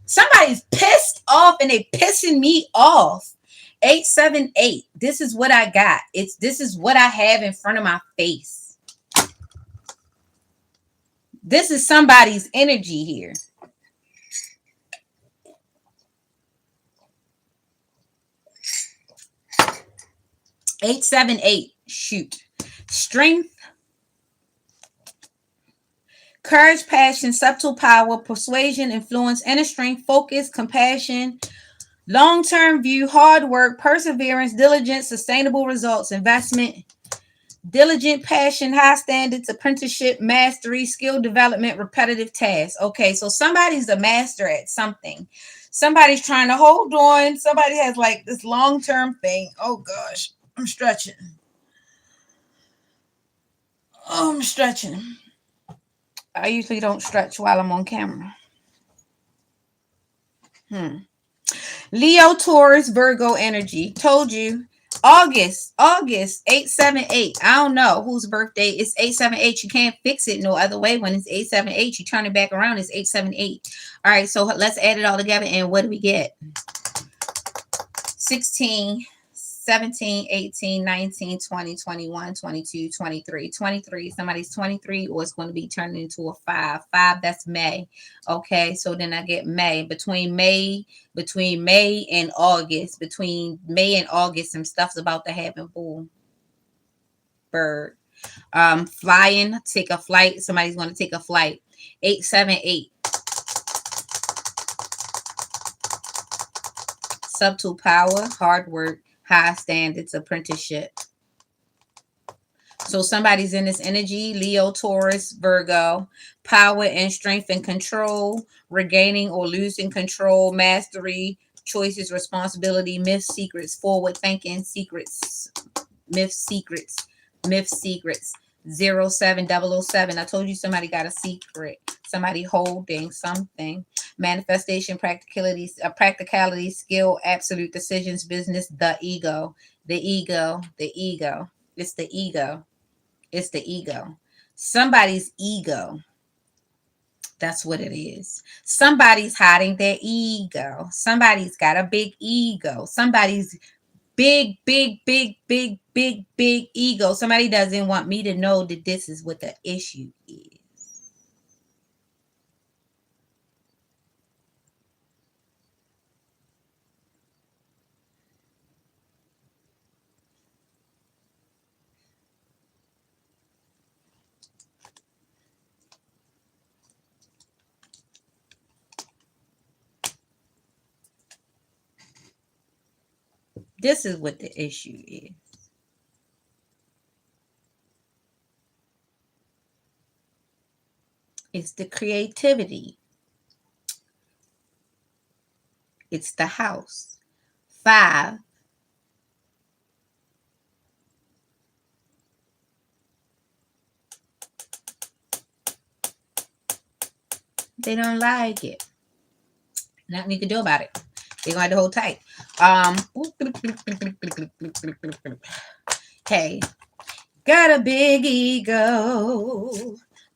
Somebody's pissed off and they pissing me off. 878. This is what I got. This is what I have in front of my face. This is somebody's energy here. 878. Shoot. Strength, courage, passion, subtle power, persuasion, influence, inner strength, focus, compassion, long-term view, hard work, perseverance, diligence, sustainable results, investment, diligent, passion, high standards, apprenticeship, mastery, skill development, repetitive tasks. Okay, so somebody's a master at something. Somebody's trying to hold on. Somebody has like this long-term thing. Oh gosh, I'm stretching. Oh, I'm stretching. I usually don't stretch while I'm on camera. Leo, Taurus, Virgo energy. Told you. August 878. I don't know whose birthday. It's 878. You can't fix it no other way. When it's 878, you turn it back around. It's 878. All right, so let's add it all together. And what do we get? 16, 17, 18, 19, 20, 21, 22, 23. 23. Somebody's 23 or it's going to be turned into a 5. 5, that's May. Okay, so then I get May. Between May and August. Between May and August, some stuff's about to happen. Boom. Bird. Flying, take a flight. Somebody's going to take a flight. 878. Subtle power, hard work, high standards, apprenticeship. So somebody's in this energy, Leo, Taurus, Virgo, power and strength and control, regaining or losing control, mastery, choices, responsibility, myths, secrets, forward thinking, secrets, myths, secrets. 07007. I told you somebody got a secret. Somebody holding something. Manifestation, practicality, skill, absolute decisions, business, the ego. It's the ego. Somebody's ego. That's what it is. Somebody's hiding their ego. Somebody's got a big ego. Somebody's big ego. Somebody doesn't want me to know that this is what the issue is. This is what the issue is. It's the creativity. It's the house. 5. They don't like it. Nothing you can do about it. They're gonna have to hold tight. Hey, got a big ego.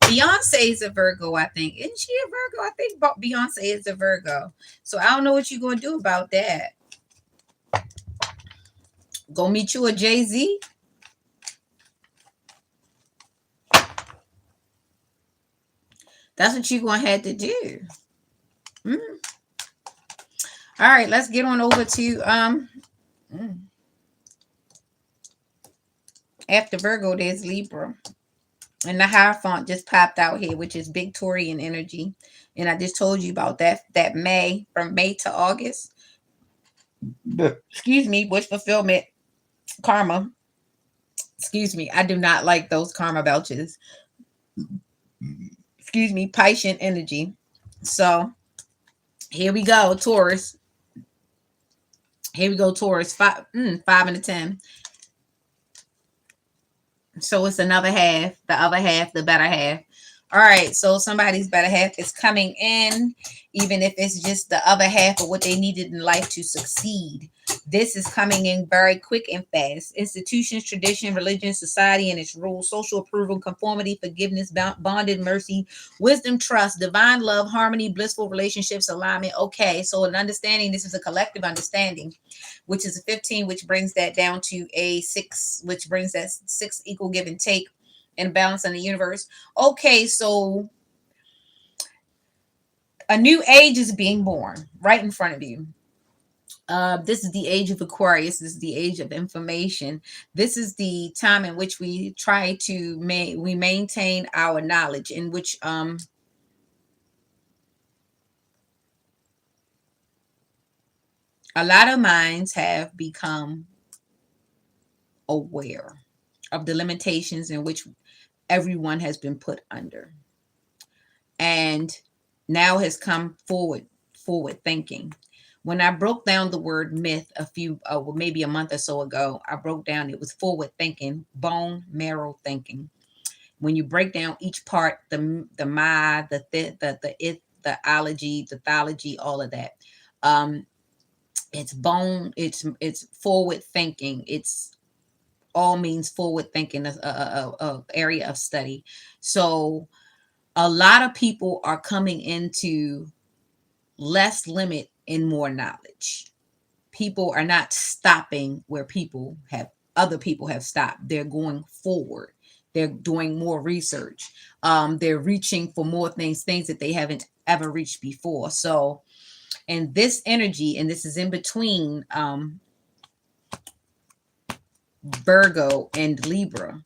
Beyonce is a Virgo, I think. Isn't she a Virgo? I think Beyonce is a Virgo. So I don't know what you're gonna do about that. Go meet you a Jay-Z. That's what you're going to have to do. Mm. All right, let's get on over to mm, after Virgo, there's Libra. And the Hierophant just popped out here, which is Victorian energy. And I just told you about that May, from May to August. Excuse me, wish fulfillment, karma. Excuse me, I do not like those karma belches. Excuse me, Piscean energy. So here we go, Taurus. Here we go, Taurus. 5 and a 10. So it's another half, the other half, the better half. All right, so somebody's better half is coming in, even if it's just the other half of what they needed in life to succeed. This is coming in very quick and fast. Institutions, tradition, religion, society, and its rules, social approval, conformity, forgiveness, bonded mercy, wisdom, trust, divine love, harmony, blissful relationships, alignment. Okay, so an understanding, this is a collective understanding, which is a 15, which brings that down to a 6, which brings that 6 equal give and take and balance in the universe. Okay, so a new age is being born right in front of you. This is the age of Aquarius. This is the age of information. This is the time in which we try to we maintain our knowledge, in which a lot of minds have become aware of the limitations in which everyone has been put under, and now has come forward thinking. When I broke down the word myth maybe a month or so ago, I broke down it was forward thinking, bone marrow thinking. When you break down each part, the my, the it, the ology, the theology, all of that, it's bone, it's forward thinking. It's all means forward thinking, a area of study. So a lot of people are coming into less limit and more knowledge. People are not stopping where other people have stopped. They're going forward. They're doing more research. They're reaching for more things that they haven't ever reached before. So, and this energy, and this is in between Virgo and Libra.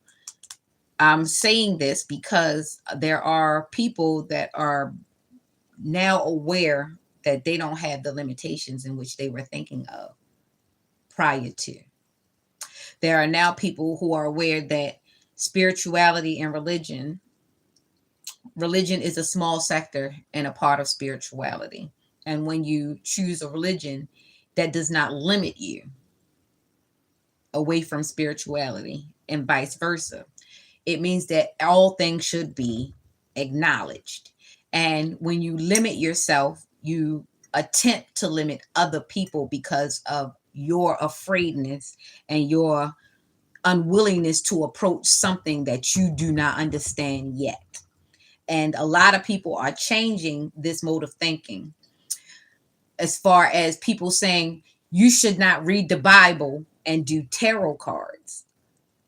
I'm saying this because there are people that are now aware that they don't have the limitations in which they were thinking of prior to. There are now people who are aware that spirituality and religion is a small sector and a part of spirituality. And when you choose a religion, that does not limit you away from spirituality, and vice versa. It means that all things should be acknowledged. And when you limit yourself, you attempt to limit other people because of your afraidness and your unwillingness to approach something that you do not understand yet. And a lot of people are changing this mode of thinking, as far as people saying you should not read the Bible and do tarot cards.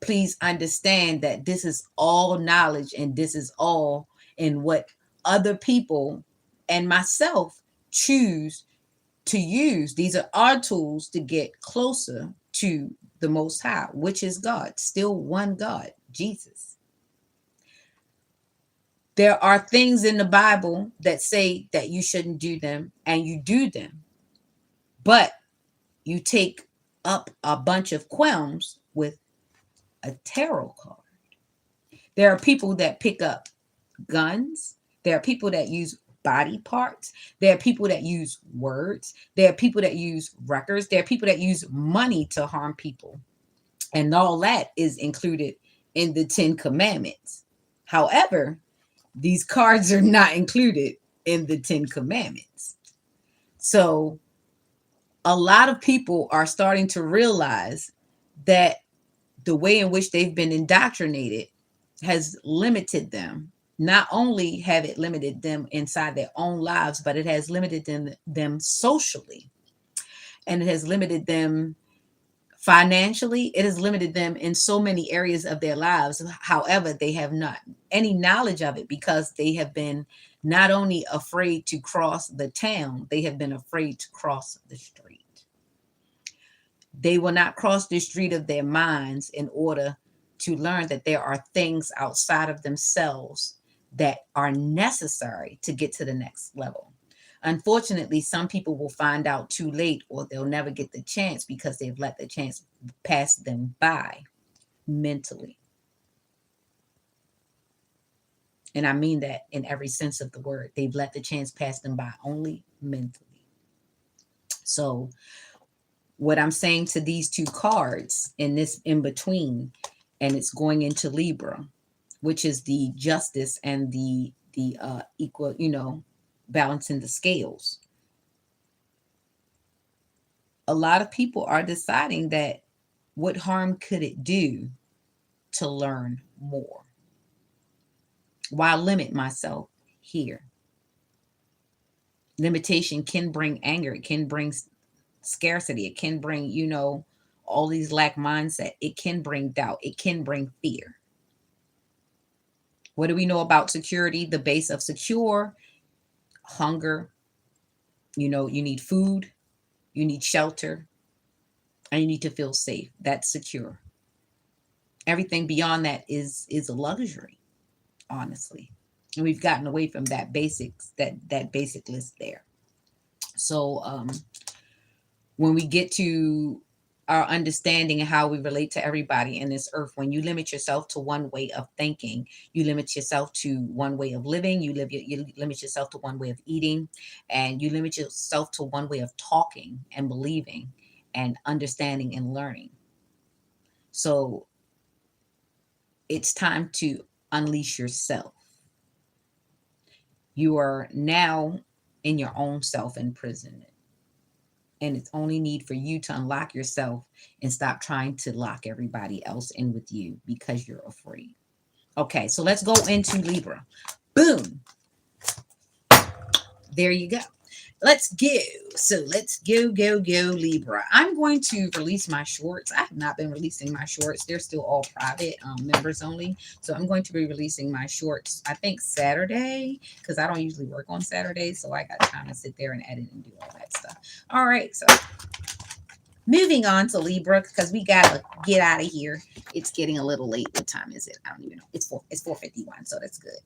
Please understand that this is all knowledge, and this is all in what other people and myself choose to use. These are our tools to get closer to the Most High, which is God, still one God, Jesus. There are things in the Bible that say that you shouldn't do them, and you do them, but you take up a bunch of qualms with a tarot card. There are people that pick up guns. There are people that use body parts. There are people that use words. There are people that use records. There are people that use money to harm people. And all that is included in the 10 Commandments. However, these cards are not included in the 10 Commandments. So a lot of people are starting to realize that the way in which they've been indoctrinated has limited them. Not only have it limited them inside their own lives, but it has limited them socially, and it has limited them Financially, it has limited them in so many areas of their lives. However, they have not any knowledge of it because they have been not only afraid to cross the town, they have been afraid to cross the street. They will not cross the street of their minds in order to learn that there are things outside of themselves that are necessary to get to the next level. Unfortunately, some people will find out too late or they'll never get the chance because they've let the chance pass them by mentally. And I mean that in every sense of the word. They've let the chance pass them by only mentally. So, what I'm saying to these two cards in this in between, and it's going into Libra, which is the justice and the equal, balancing the scales. A lot of people are deciding that what harm could it do to learn more? Why limit myself here? Limitation can bring anger, it can bring scarcity, it can bring, all these lack mindset, it can bring doubt, it can bring fear. What do we know about security? The base of secure, hunger, you need food, you need shelter, and you need to feel safe. That's secure. Everything beyond that is a luxury, honestly. And we've gotten away from that basics, that basic list there. So when we get to our understanding and how we relate to everybody in this earth, when you limit yourself to one way of thinking, you limit yourself to one way of living, you limit yourself to one way of eating, and you limit yourself to one way of talking and believing and understanding and learning. So it's time to unleash yourself. You are now in your own self imprisonment. And it's only need for you to unlock yourself and stop trying to lock everybody else in with you because you're afraid. Okay, so let's go into Libra. Boom. There you go. Let's go. So let's go, Libra. I'm going to release my shorts. I have not been releasing my shorts. They're still all private, members only. So I'm going to be releasing my shorts, I think Saturday, because I don't usually work on Saturdays. So I got time to sit there and edit and do all that stuff. All right. So moving on to Libra, because we got to get out of here. It's getting a little late. What time is it? I don't even know. It's 4:51. So that's good.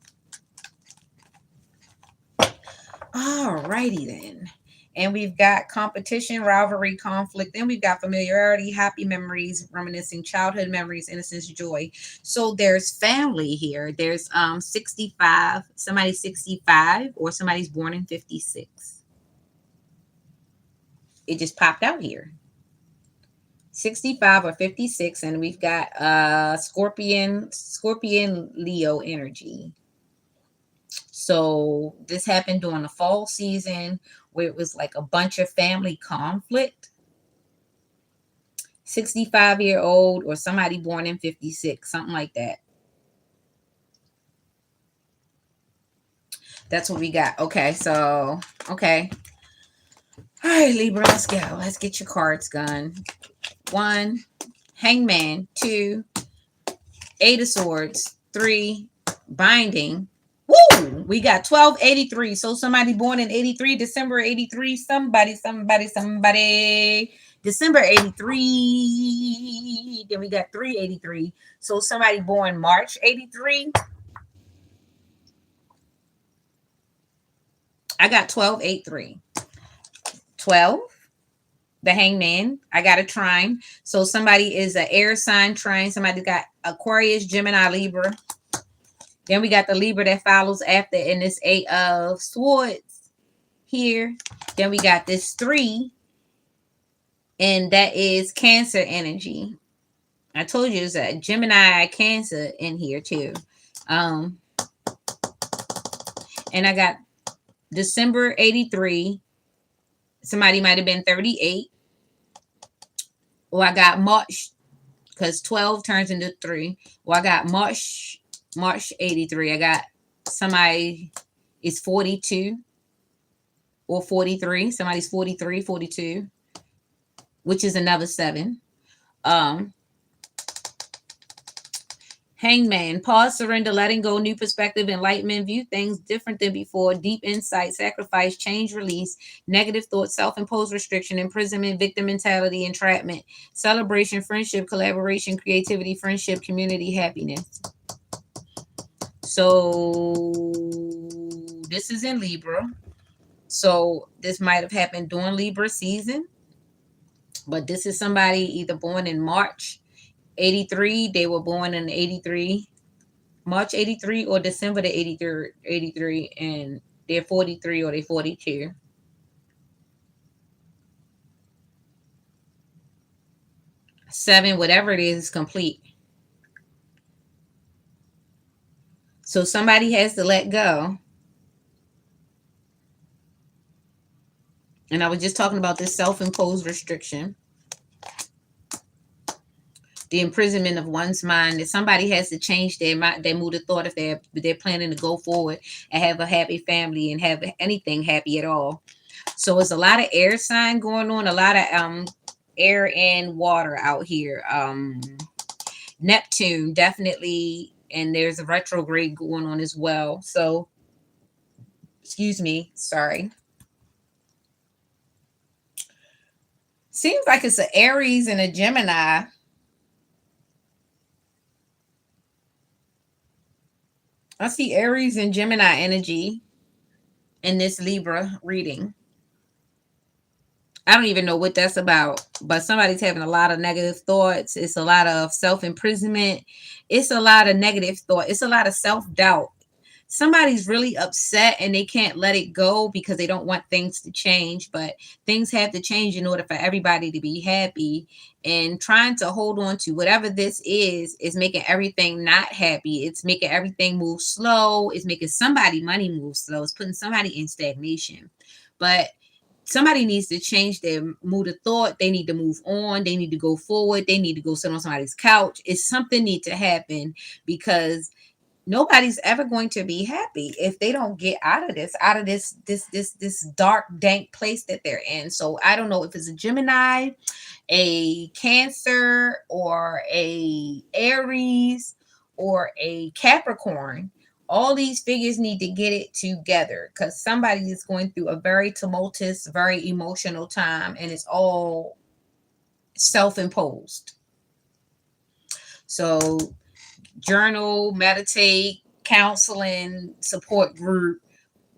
All righty then. And we've got competition, rivalry, conflict. Then we've got familiarity, happy memories, reminiscing childhood memories, innocence, joy. So there's family here. There's 65, somebody's 65, or somebody's born in 56. It just popped out here. 65 or 56, and we've got Scorpion Leo energy. So this happened during the fall season where it was like a bunch of family conflict. 65-year-old or somebody born in 56, something like that. That's what we got. Okay, so, okay. All right, Libra, let's go. Let's get your cards gone. 1, Hangman. 2, Eight of Swords. 3, Binding. Woo! We got 1283. So somebody born in 83, December 83. Somebody. December 83. Then we got 383. So somebody born March 83. I got 1283. 12. The Hangman. I got a trine. So somebody is an air sign trine. Somebody got Aquarius, Gemini, Libra. Then we got the Libra that follows after in this 8 of Swords here. Then we got this 3, and that is Cancer energy. I told you there's a Gemini Cancer in here too. And I got December 83. Somebody might have been 38. Well, I got March, because 12 turns into 3. Well, I got March 83. I got somebody is 42 or 43. Somebody's 43, 42, which is another 7. Um, Hangman, pause, surrender, letting go, new perspective, enlightenment, view things different than before, deep insight, sacrifice, change, release, negative thoughts, self imposed restriction, imprisonment, victim mentality, entrapment, celebration, friendship, collaboration, creativity, friendship, community, happiness. So this is in Libra. So this might have happened during Libra season, but this is somebody either born in March 83, they were born in 83, March 83 or December the 83, 83, and they're 43 or they're 42. Seven, whatever it is complete. So somebody has to let go. And I was just talking about this self imposed restriction, the imprisonment of one's mind, that somebody has to change their mind, their mood of thought if they're planning to go forward and have a happy family and have anything happy at all. So it's a lot of air sign going on, a lot of air and water out here. Neptune definitely, and there's a retrograde going on as well. So, excuse me, sorry. Seems like it's an Aries and a Gemini. I see Aries and Gemini energy in this Libra reading. I don't even know what that's about, but somebody's having a lot of negative thoughts. It's a lot of self imprisonment. It's a lot of negative thought. It's a lot of self doubt. Somebody's really upset and they can't let it go because they don't want things to change, but things have to change in order for everybody to be happy. And trying to hold on to whatever this is making everything not happy. It's making everything move slow. It's making somebody money move slow. It's putting somebody in stagnation. But somebody needs to change their mood of thought. They need to move on. They need to go forward. They need to go sit on somebody's couch. It's something need to happen, because nobody's ever going to be happy if they don't get out of this dark, dank place that they're in. So I don't know if it's a Gemini, a Cancer, or a Aries, or a Capricorn. All these figures need to get it together, because somebody is going through a very tumultuous, very emotional time, and it's all self-imposed. So journal, meditate, counseling, support group,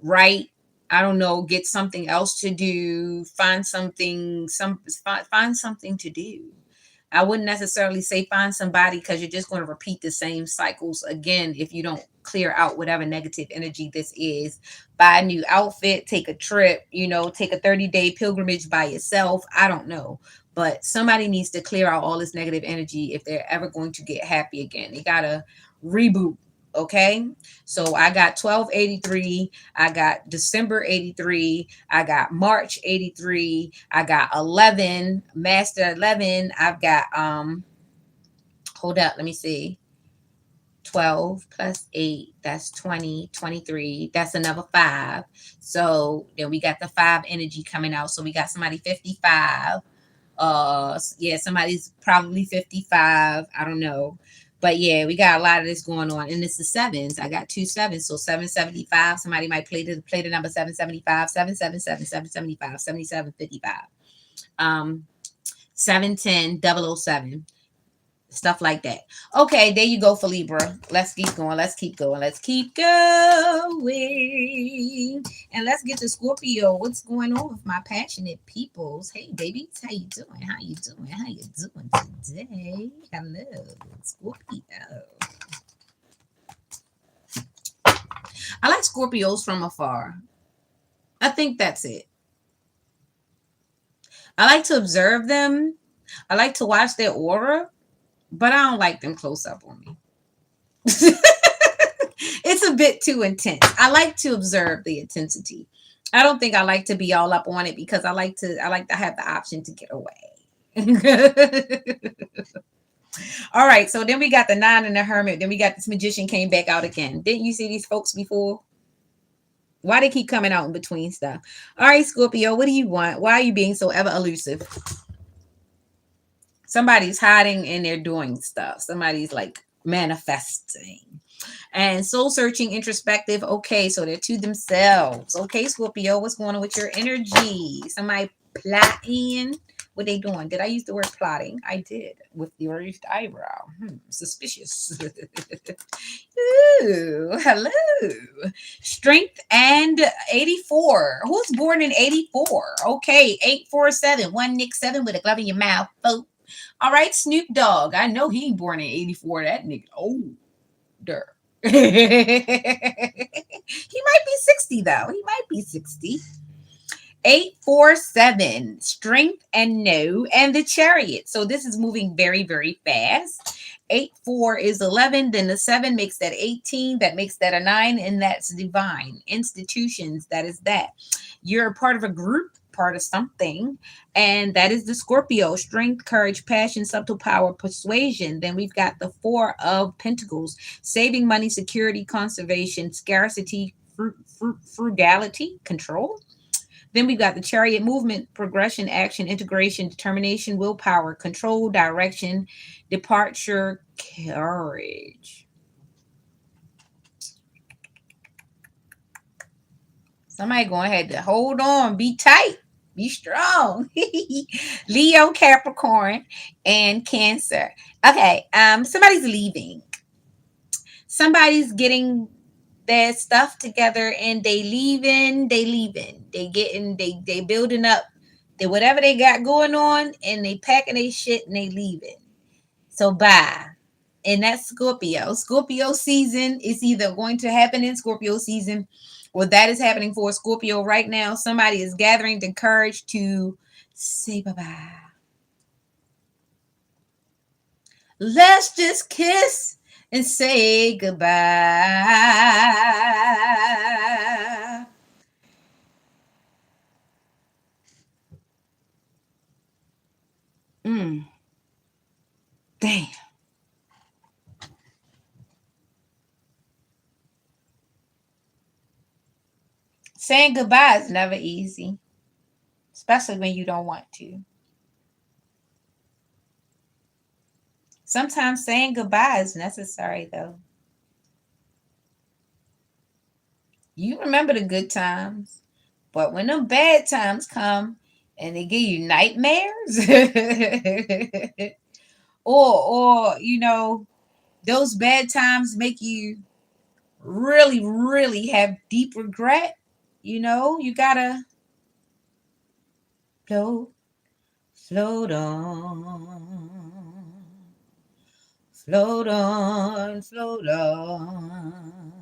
write. I don't know, get something else to do, find something, find something to do. I wouldn't necessarily say find somebody, because you're just going to repeat the same cycles again if you don't clear out whatever negative energy this is. Buy a new outfit, take a trip, take a 30-day pilgrimage by yourself. I don't know. But somebody needs to clear out all this negative energy if they're ever going to get happy again. They got to reboot. Okay. So I got 1283. I got December 83. I got March 83. I got 11, Master 11. I've got, hold up, let me see. 12 plus 8, that's 20, 23. That's another 5. So then we got the 5 energy coming out. So we got somebody 55. Yeah, somebody's probably 55. I don't know. But yeah, we got a lot of this going on. And it's the sevens. I got 2 sevens. So 775. Somebody might play the number 775, 777, 775, 7755. 710, 007. Stuff like that. Okay, there you go for Libra. Let's keep going. Let's keep going. Let's keep going. And let's get to Scorpio. What's going on with my passionate peoples? Hey, babies, how you doing? How you doing? How you doing today? Hello, Scorpio. I like Scorpios from afar. I think that's it. I like to observe them. I like to watch their aura, but I don't like them close up on me. It's a bit too intense. I like to observe the intensity. I don't think I like to be all up on it, because I like to have the option to get away. All right, so then we got the 9 and the Hermit. Then we got this Magician came back out again. Didn't you see these folks before? Why they keep coming out in between stuff? All right, Scorpio, what do you want? Why are you being so ever elusive? Somebody's hiding and they're doing stuff. Somebody's like manifesting. And soul searching, introspective. Okay, so they're to themselves. Okay, Scorpio, what's going on with your energy? Somebody plotting. What they doing? Did I use the word plotting? I did with the raised eyebrow. Suspicious. Ooh, hello. Strength and 84. Who's born in 84? Okay, 847. One Nick 7 with a glove in your mouth. Oh. All right, Snoop Dogg. I know he ain't born in 84. That nigga older. He might be 60 though. He might be 60. 847, strength and no, and the chariot. So this is moving very, very fast. 8-4 is 11, then the 7 makes that 18, that makes that a 9, and that's divine. Institutions, that is that. You're a part of a group, part of something, and that is the Scorpio. Strength, courage, passion, subtle power, persuasion. Then we've got the 4 of Pentacles, saving money, security, conservation, scarcity, frugality, control. Then we've got the chariot, movement, progression, action, integration, determination, willpower, control, direction, departure, courage. Somebody going ahead to hold on, be tight, be strong. Leo, Capricorn, and Cancer. Okay, somebody's leaving. Somebody's getting their stuff together and they building up they whatever they got going on, and they packing their shit and they leaving. So bye. And that's Scorpio season is either going to happen in Scorpio season, or that is happening for Scorpio right now. Somebody is gathering the courage to say bye-bye. Let's just kiss and say goodbye. Damn. Saying goodbye is never easy, especially when you don't want to. Sometimes saying goodbye is necessary, though. You remember the good times, but when them bad times come and they give you nightmares, or those bad times make you really, really have deep regret, you gotta float, float on, float on, float on.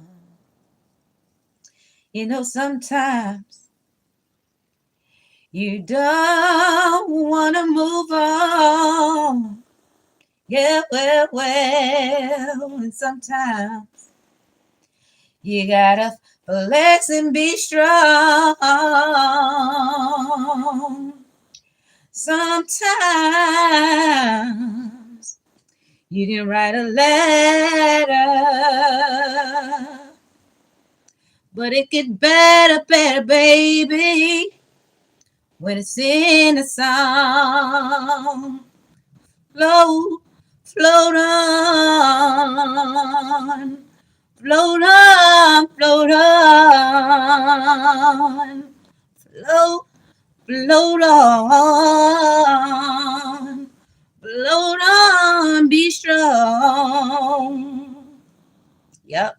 Sometimes you don't want to move on. Yeah, well, and sometimes you gotta flex and be strong. Sometimes you can write a letter, but it gets better, better, baby, when it's in a song. Float, float on, float on, float on, float, float on, float on, be strong. Yep,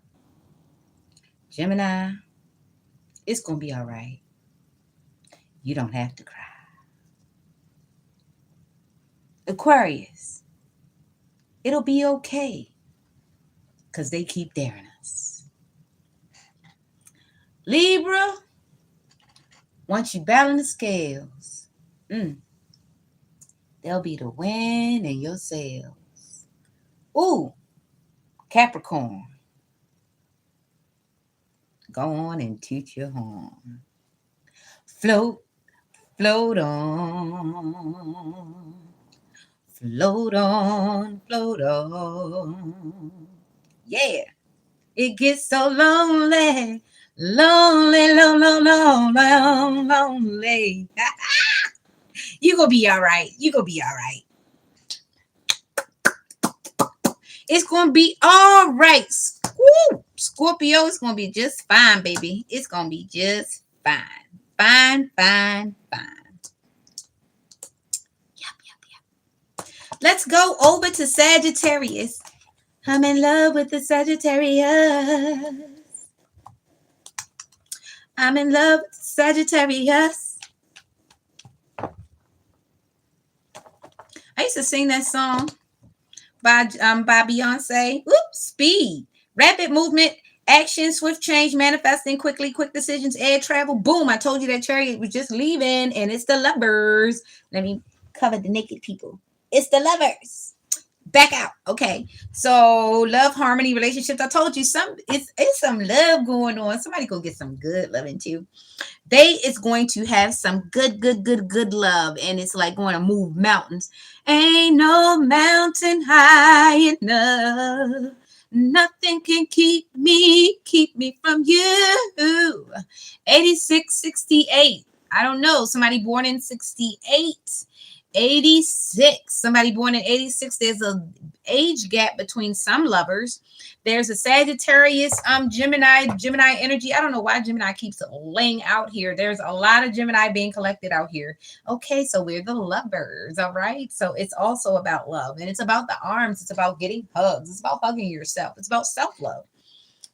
Gemini, it's gonna be all right. You don't have to cry. Aquarius, it'll be okay, because they keep daring us. Libra, once you balance the scales, there'll be the wind in your sails. Ooh, Capricorn, go on and toot your horn. Float, float on, float on, float on. Yeah, it gets so lonely, lonely, lonely. You gonna be all right. You gonna be all right. It's gonna be all right. Woo! Scorpio, it's gonna be just fine, baby. It's gonna be just fine. Fine, fine, fine. Yep, yep, yep. Let's go over to Sagittarius. I'm in love with the Sagittarius. I'm in love with Sagittarius. I used to sing that song by Beyonce. Oops, speed, rapid movement, action, swift change, manifesting quickly, quick decisions, air travel. Boom! I told you that chariot was just leaving, and it's the lovers. Let me cover the naked people. It's the lovers. Back out. Okay. So love, harmony, relationships. I told you it's some love going on. Somebody go get some good loving too. They is going to have some good love, and it's like going to move mountains. Ain't no mountain high enough. Nothing can keep me from you. 86, 68. I don't know. Somebody born in 68. 86. Somebody born in 86. There's a age gap between some lovers. There's a Sagittarius, Gemini energy. I don't know why Gemini keeps laying out here. There's a lot of Gemini being collected out here. Okay, so we're the lovers, all right? So it's also about love, and it's about the arms. It's about getting hugs. It's about hugging yourself. It's about self-love.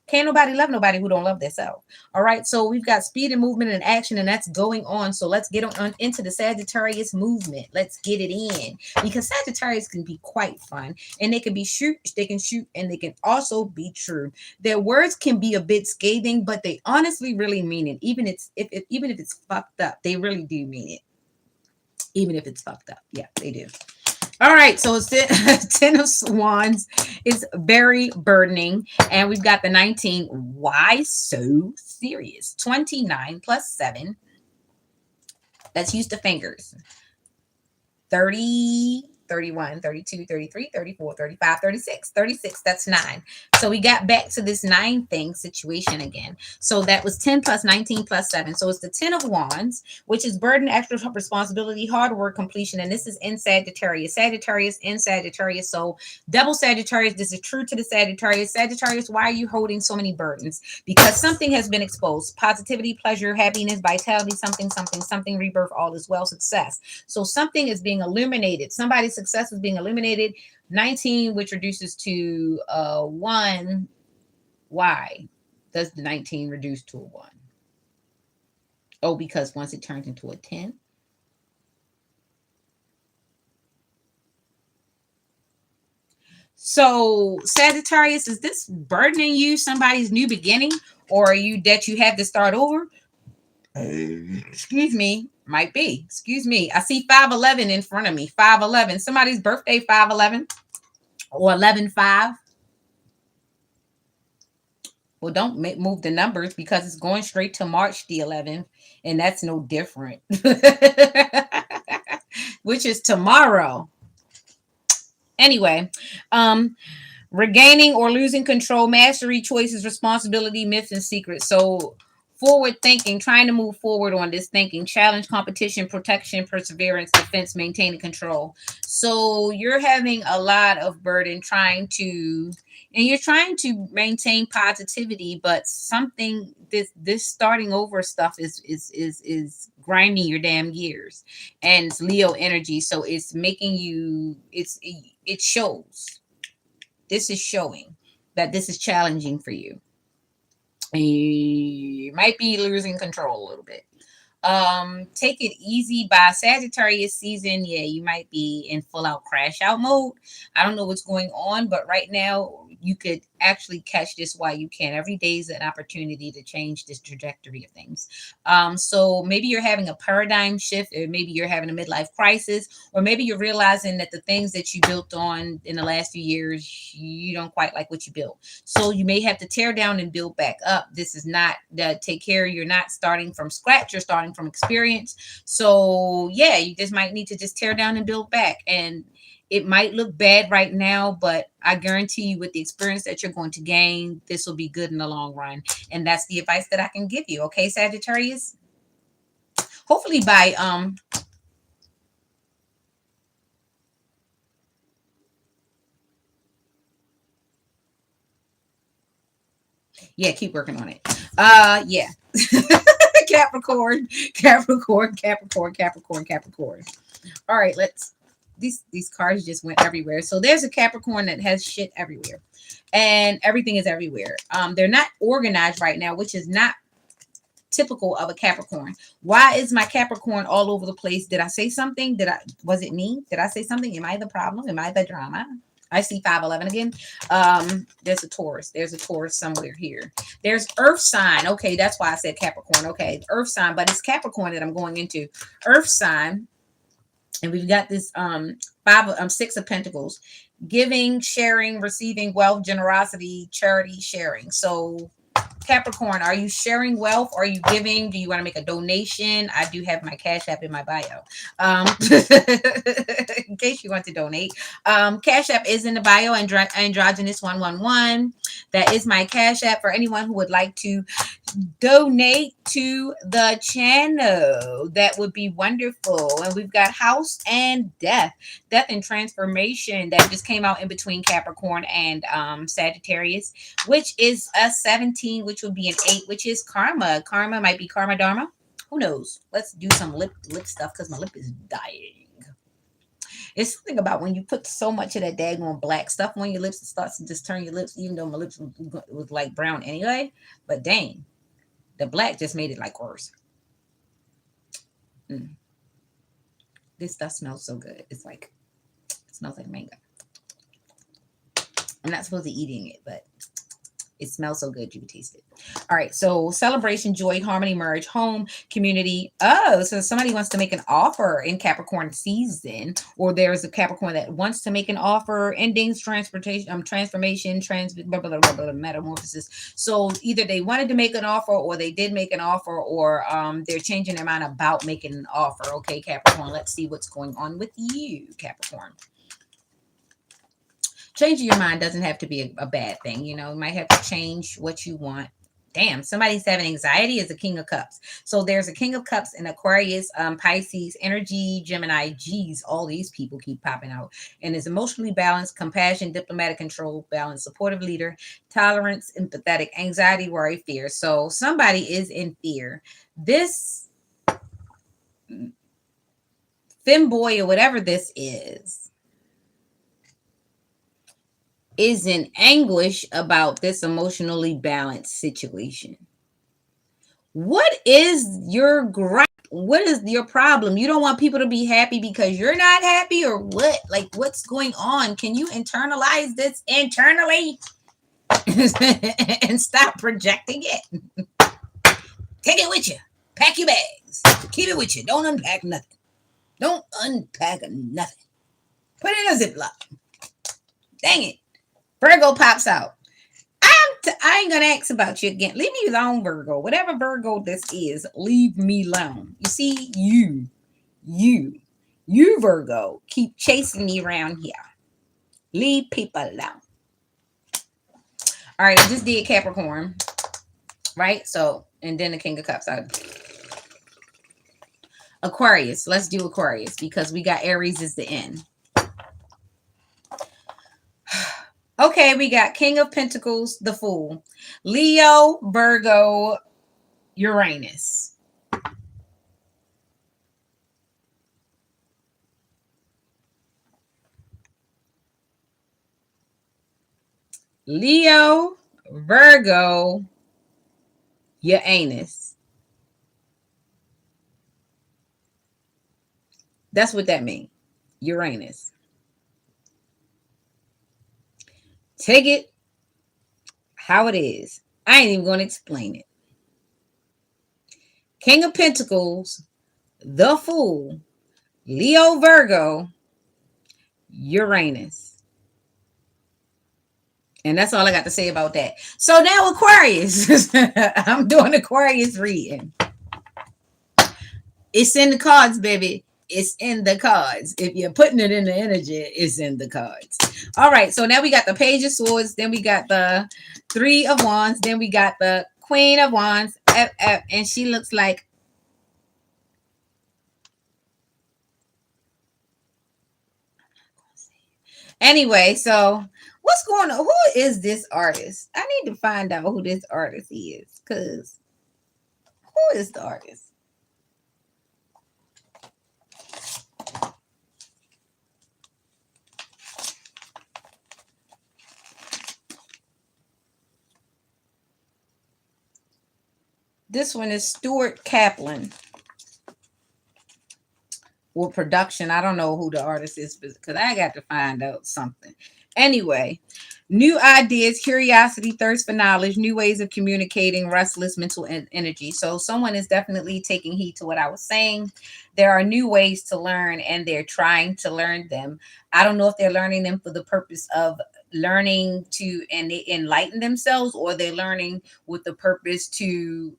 Can't nobody love nobody who don't love themselves. All right. So we've got speed and movement and action, and that's going on. So let's get on into the Sagittarius movement. Let's get it in, because Sagittarius can be quite fun, and they can be they can shoot, and they can also be true. Their words can be a bit scathing, but they honestly really mean it. Even if it's fucked up, they really do mean it. Even if it's fucked up. Yeah, they do. All right, so it's the Ten of Wands is very burdening, and we've got the 19. Why so serious? 29 plus 7. Let's use the fingers. 30, 31, 32, 33, 34, 35, 36, 36. That's 9. So we got back to this 9 thing situation again. So that was 10 plus 19 plus 7. So it's the 10 of Wands, which is burden, extra responsibility, hard work, completion. And this is in Sagittarius. Sagittarius in Sagittarius. So double Sagittarius. This is true to the Sagittarius. Sagittarius, why are you holding so many burdens? Because something has been exposed. Positivity, pleasure, happiness, vitality, something, rebirth, all is well, success. So something is being illuminated. Somebody's success is being illuminated. 19, which reduces to 1. Why does the 19 reduce to a 1? Oh, because once it turns into a 10. So Sagittarius, is this burdening you, somebody's new beginning, or are you that you have to start over? Excuse me. Might be. Excuse me. I see 511 in front of me. 511. Somebody's birthday 511 or 11/5. Well, don't move the numbers, because it's going straight to March the 11th, and that's no different, which is tomorrow. Anyway, regaining or losing control, mastery, choices, responsibility, myths, and secrets. So forward thinking, trying to move forward on this thinking, challenge, competition, protection, perseverance, defense, maintaining control. So you're having a lot of burden and you're trying to maintain positivity, but something, this starting over stuff is grinding your damn gears, and it's Leo energy, so it's making you, it shows. This is showing that this is challenging for you. You might be losing control a little bit. Take it easy by Sagittarius season. Yeah, you might be in full out crash out mode. I don't know what's going on, but right now you could actually catch this while you can. Every day is an opportunity to change this trajectory of things. So maybe you're having a paradigm shift, or maybe you're having a midlife crisis, or maybe you're realizing that the things that you built on in the last few years, you don't quite like what you built. So you may have to tear down and build back up. This is not that take care. You're not starting from scratch. You're starting from experience. So yeah, you just might need to just tear down and build back. And it might look bad right now, but I guarantee you, with the experience that you're going to gain, this will be good in the long run. And that's the advice that I can give you. Okay, Sagittarius? Hopefully by Yeah, keep working on it. Yeah. Capricorn, Capricorn, Capricorn, Capricorn, Capricorn. All right, let's. These cards just went everywhere. So there's a Capricorn that has shit everywhere, and everything is everywhere. They're not organized right now, which is not typical of a Capricorn. Why is my Capricorn all over the place? Did I say something? Was it me? Did I say something? Am I the problem? Am I the drama? I see 511 again. There's a Taurus. There's a Taurus somewhere here. There's Earth sign. Okay, that's why I said Capricorn. Okay, Earth sign, but it's Capricorn that I'm going into. Earth sign, and we've got this six of Pentacles, giving, sharing, receiving, wealth, generosity, charity, sharing. So Capricorn, are you sharing wealth? Are you giving? Do you want to make a donation? I do have my Cash App in my bio. In case you want to donate. Cash App is in the bio, androgynous 111. That is my Cash App for anyone who would like to donate to the channel. That would be wonderful. And we've got House and Death and Transformation that just came out in between Capricorn and Sagittarius, which is a 17, which would be an 8, which is Karma. Karma might be Karma Dharma. Who knows? Let's do some lip stuff because my lip is dying. It's something about when you put so much of that daggone black stuff on your lips, it starts to just turn your lips, even though my lips was like brown anyway. But dang, the black just made it like worse. Mm. This stuff smells so good. It smells like mango. I'm not supposed to be eating it, but it smells so good you can taste it. All right, so celebration, joy, harmony, merge, home, community. Oh, so somebody wants to make an offer in Capricorn season, or there's a Capricorn that wants to make an offer, endings, transportation, transformation, metamorphosis. So either they wanted to make an offer, or they did make an offer, or they're changing their mind about making an offer. Okay, Capricorn, let's see what's going on with you, Capricorn. Changing your mind doesn't have to be a bad thing. You know, you might have to change what you want. Damn, somebody's having anxiety is a King of Cups. So there's a King of Cups in Aquarius, Pisces, Energy, Gemini, G's. All these people keep popping out. And is emotionally balanced, compassion, diplomatic control, balance, supportive leader, tolerance, empathetic, anxiety, worry, fear. So somebody is in fear. This femboy or whatever this is in anguish about this emotionally balanced situation. What is your gripe? What is your problem? You don't want people to be happy because you're not happy, or what? Like, what's going on? Can you internalize this internally and stop projecting it? Take it with you. Pack your bags. Keep it with you. Don't unpack nothing. Don't unpack nothing. Put it in a Ziploc. Dang it. Virgo pops out. I ain't gonna ask about you again. Leave me alone, Virgo. Whatever Virgo this is, leave me alone. You see, you Virgo, keep chasing me around here. Leave people alone. All right, I just did Capricorn, right? So, and then the King of Cups. Aquarius. Let's do Aquarius because we got Aries is the end. Okay, we got King of Pentacles, the Fool, Leo, Virgo, Uranus. Leo, Virgo, Uranus. That's what that means. Uranus. Take it how it is. I ain't even going to explain it. King of Pentacles, the Fool, Leo, Virgo, Uranus. And that's all I got to say about that. So now Aquarius. I'm doing Aquarius reading. It's in the cards, baby. It's in the cards. If you're putting it in the energy, it's in the cards. All right. So now we got the Page of Swords. Then we got the Three of Wands. Then we got the Queen of Wands. And she looks like anyway, so What's going on? Who is this artist? I need to find out who this artist is. Cause who is the artist? This one is Stuart Kaplan. Or production. I don't know who the artist is because I got to find out something. Anyway, new ideas, curiosity, thirst for knowledge, new ways of communicating, restless mental energy. So someone is definitely taking heed to what I was saying. There are new ways to learn and they're trying to learn them. I don't know if they're learning them for the purpose of learning to and enlighten themselves, or they're learning with the purpose to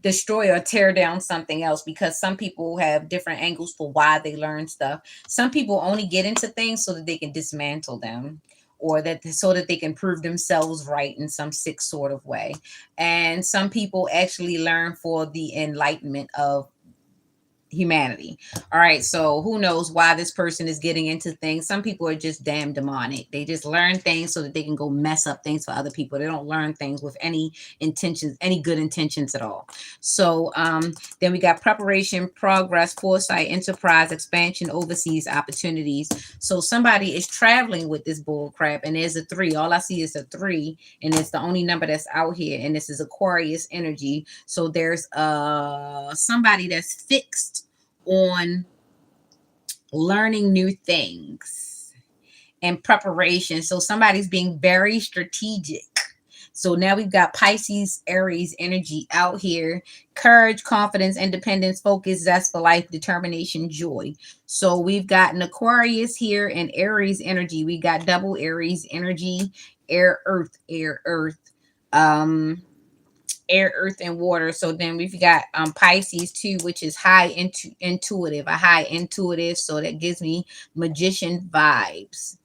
destroy or tear down something else, because some people have different angles for why they learn stuff. Some people only get into things so that they can dismantle them, or that so that they can prove themselves right in some sick sort of way. And some people actually learn for the enlightenment of humanity. All right, so who knows why this person is getting into things. Some people are just damn demonic. They just learn things so that they can go mess up things for other people. They don't learn things with any intentions, any good intentions at all. So then we got preparation, progress, foresight, enterprise, expansion, overseas opportunities. So somebody is traveling with this bull crap, and there's a 3. All I see is a 3, and it's the only number that's out here, and this is Aquarius energy. So there's somebody that's fixed on learning new things and preparation. So somebody's being very strategic. So now we've got Pisces, Aries energy out here. Courage, confidence, independence, focus, zest for life, determination, joy. So we've got an Aquarius here and Aries energy. We got double Aries energy, air, earth, air, earth. Air, earth, and water. So then we've got Pisces too, which is high intuitive, a high intuitive. So that gives me magician vibes.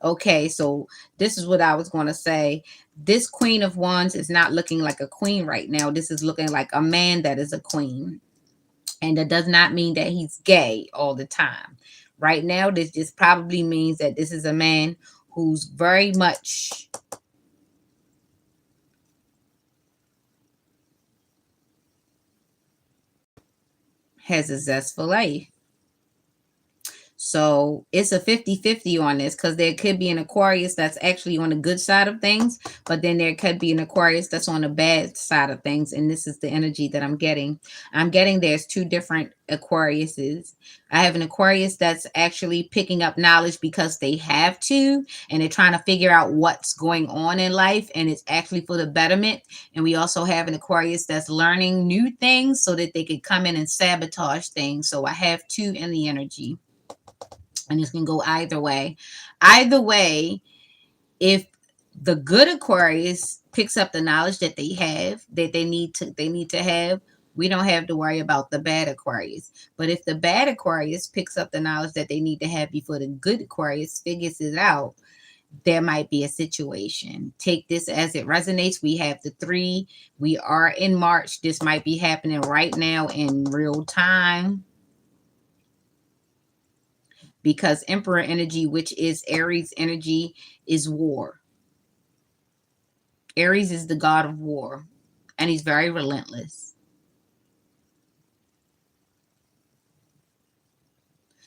Okay, so this is what I was going to say. This Queen of Wands is not looking like a queen right now. This is looking like a man that is a queen. And that does not mean that he's gay all the time. Right now, this just probably means that this is a man who's very much has a zest for life. So it's a 50-50 on this, because there could be an Aquarius that's actually on the good side of things, but then there could be an Aquarius that's on the bad side of things. And this is the energy that I'm getting. I'm getting there's 2 different Aquariuses. I have an Aquarius that's actually picking up knowledge because they have to, and they're trying to figure out what's going on in life, and it's actually for the betterment. And we also have an Aquarius that's learning new things so that they could come in and sabotage things. So I have 2 in the energy. And this can go either way. Either way, if the good Aquarius picks up the knowledge that they need to have, we don't have to worry about the bad Aquarius. But if the bad Aquarius picks up the knowledge that they need to have before the good Aquarius figures it out, there might be a situation. Take this as it resonates. We have the 3. We are in March. This might be happening right now in real time, because Emperor energy, which is Aries energy, is war. Aries is the god of war, and he's very relentless.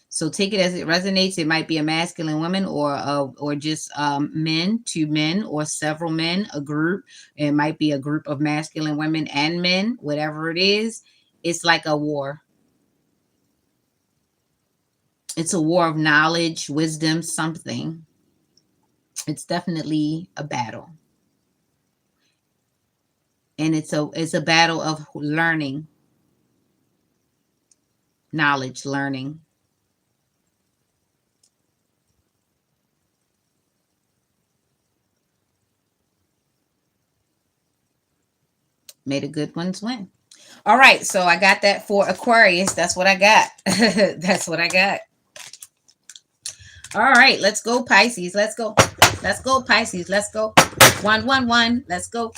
So take it as it resonates. It might be a masculine woman, or just men, 2 men, or several men, a group. It might be a group of masculine women and men, whatever it is. It's like a war. It's a war of knowledge, wisdom, something. It's definitely a battle. And it's a battle of learning, knowledge, learning. May the good ones win. All right, so I got that for Aquarius. That's what I got. That's what I got. All right, let's go Pisces. Let's go. Let's go Pisces. Let's go. 111. Let's go.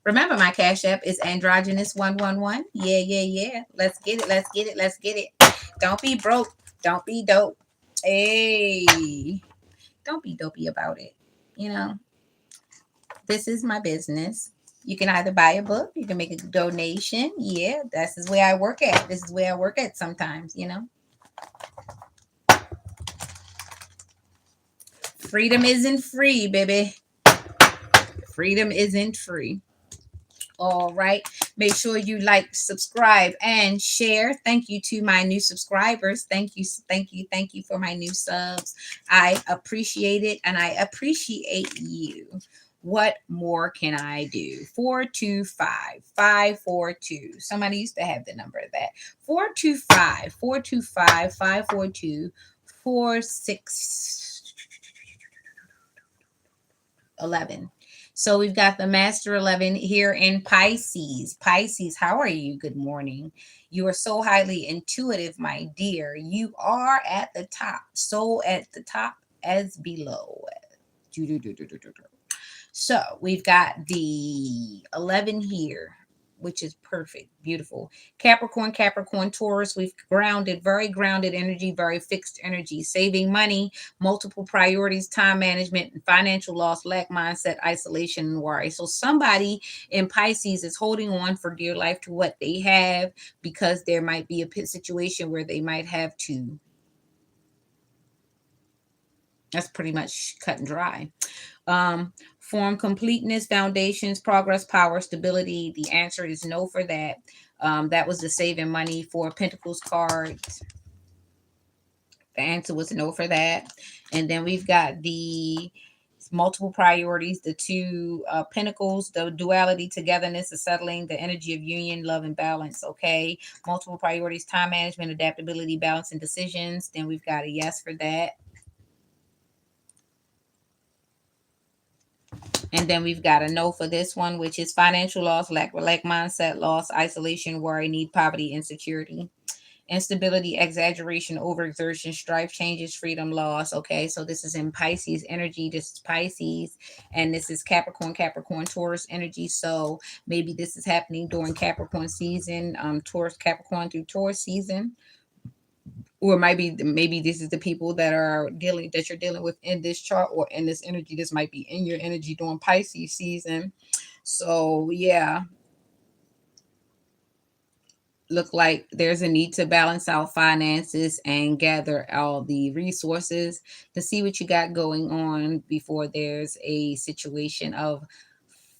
Remember, my Cash App is androgynous 111. Yeah, yeah, yeah. Let's get it. Let's get it. Let's get it. Don't be broke. Don't be dope. Hey. Don't be dopey about it. You know, this is my business. You can either buy a book, you can make a donation. Yeah, this is where I work at. This is where I work at sometimes, you know. Freedom isn't free, baby. Freedom isn't free. All right. Make sure you like, subscribe, and share. Thank you to my new subscribers. Thank you, thank you, thank you for my new subs. I appreciate it and I appreciate you. What more can I do? 425-542. Somebody used to have the number of that. 425-425-542 4611. So we've got the Master 11 here in Pisces. Pisces, how are you? Good morning. You are so highly intuitive, my dear. You are at the top, so at the top as below. So we've got the 11 here, which is perfect, beautiful. Capricorn, Capricorn, Taurus, we've grounded, very grounded energy, very fixed energy, saving money, multiple priorities, time management, financial loss, lack mindset, isolation, and worry. So somebody in Pisces is holding on for dear life to what they have because there might be a situation where they might have to. That's pretty much cut and dry. Um, Form, completeness, foundations, progress, power, stability. The answer is no for that. That was the saving money for Pentacles card. The answer was no for that. And then we've got the multiple priorities, the two pentacles, the duality, togetherness, the settling, the energy of union, love, and balance. Okay. Multiple priorities, time management, adaptability, balance, and decisions. Then we've got a yes for that. And then we've got a no for this one, which is financial loss, lack mindset, loss, isolation, worry, need, poverty, insecurity, instability, exaggeration, overexertion, strife, changes, freedom, loss. Okay, so this is in Pisces energy. This is Pisces, and this is Capricorn, Capricorn, Taurus energy. So maybe this is happening during Capricorn season, Taurus, Capricorn through Taurus season, or maybe this is the people that you're dealing with in this chart or in this energy. This might be in your energy during Pisces season. So yeah, look like there's a need to balance out finances and gather all the resources to see what you got going on before there's a situation of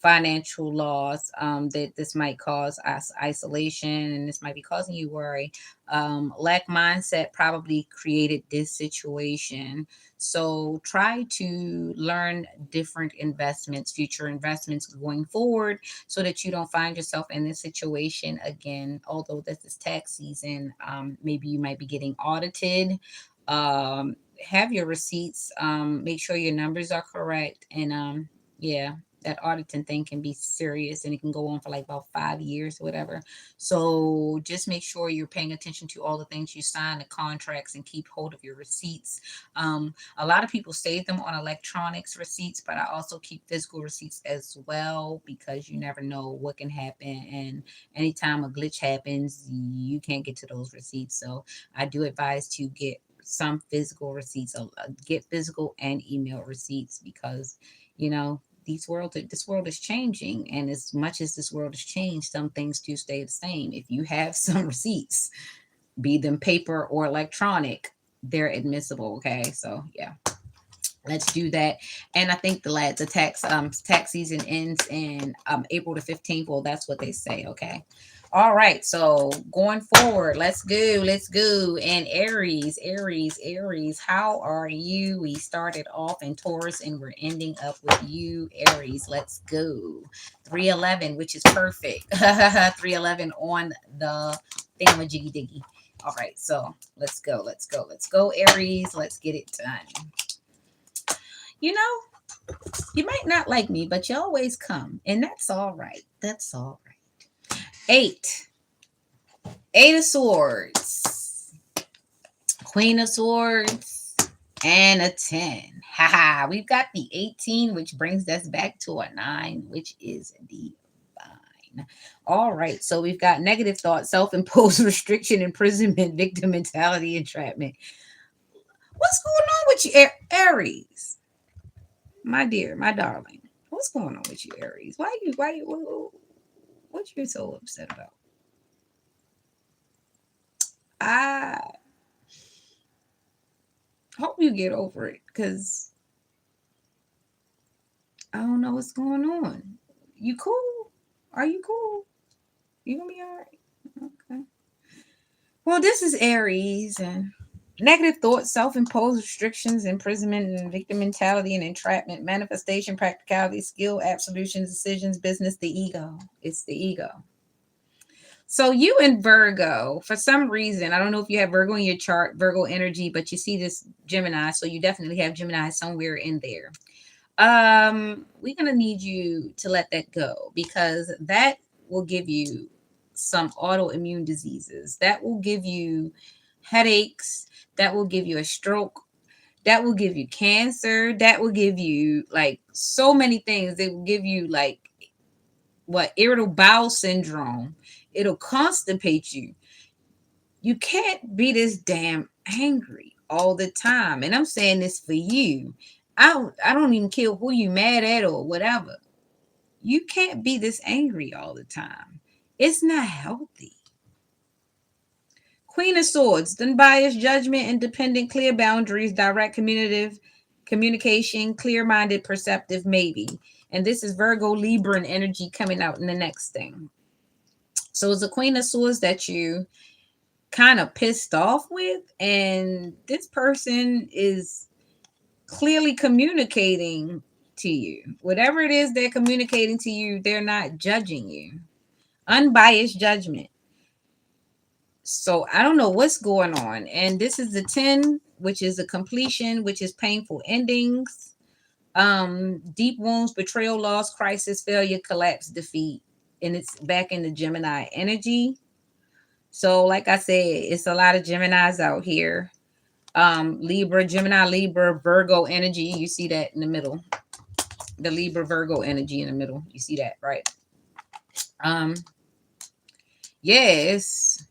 financial loss, that this might cause us isolation and this might be causing you worry. Lack mindset probably created this situation. So try to learn different investments, future investments going forward, so that you don't find yourself in this situation again. Although this is tax season, maybe you might be getting audited. Um, have your receipts, make sure your numbers are correct, and yeah, that auditing thing can be serious and it can go on for like about 5 years or whatever. So just make sure you're paying attention to all the things you sign, the contracts, and keep hold of your receipts. A lot of people save them on electronics receipts, but I also keep physical receipts as well because you never know what can happen. And anytime a glitch happens, you can't get to those receipts. So I do advise to get some physical receipts, get physical and email receipts, because you know this world is changing, and as much as this world has changed, some things do stay the same. If you have some receipts, be them paper or electronic, they're admissible. Okay, so yeah, let's do that. And I think the tax season ends in April the 15th. Well, that's what they say. Okay. All right, so going forward, let's go. And Aries, Aries, Aries, how are you? We started off in Taurus and we're ending up with you, Aries. Let's go. 311, which is perfect. 311 on the thingamajiggy diggy. All right, so let's go, let's go, let's go, Aries. Let's get it done. You know, you might not like me, but you always come, and that's all right. That's all right. Eight. Eight of Swords. Queen of Swords. And a 10. Haha. We've got the 18, which brings us back to a 9, which is divine. All right. So we've got negative thought, self imposed restriction, imprisonment, victim mentality, entrapment. What's going on with you, Aries? My dear, my darling. What's going on with you, Aries? What you so upset about? I hope you get over it because I don't know what's going on. You cool? Are you cool? You gonna be all right? Okay. Well, this is Aries and negative thoughts, self-imposed restrictions, imprisonment, and victim mentality and entrapment, manifestation, practicality, skill, absolution, decisions, business, the ego. It's the ego. So you in Virgo, for some reason, I don't know if you have Virgo in your chart, Virgo energy, but you see this Gemini, so you definitely have Gemini somewhere in there. We're gonna need you to let that go because that will give you some autoimmune diseases. That will give you headaches. That will give you a stroke. That will give you cancer. That will give you like so many things. They will give you like what irritable bowel syndrome. It'll constipate you. You can't be this damn angry all the time. And I'm saying this for you. I don't even care who you mad at or whatever. You can't be this angry all the time. It's not healthy. Queen of Swords, unbiased judgment, independent, clear boundaries, direct communication, clear-minded, perceptive, maybe. And this is Virgo Libra energy coming out in the next thing. So it's a Queen of Swords that you kind of pissed off with, and this person is clearly communicating to you. Whatever it is they're communicating to you, they're not judging you. Unbiased judgment. So I don't know what's going on. And this is the 10, which is a completion, which is painful endings, deep wounds, betrayal, loss, crisis, failure, collapse, defeat. And it's back in the Gemini energy. So, like I said, it's a lot of Geminis out here. Libra, Gemini, Libra, Virgo energy. You see that in the middle. The Libra Virgo energy in the middle. You see that, right? Um, yes.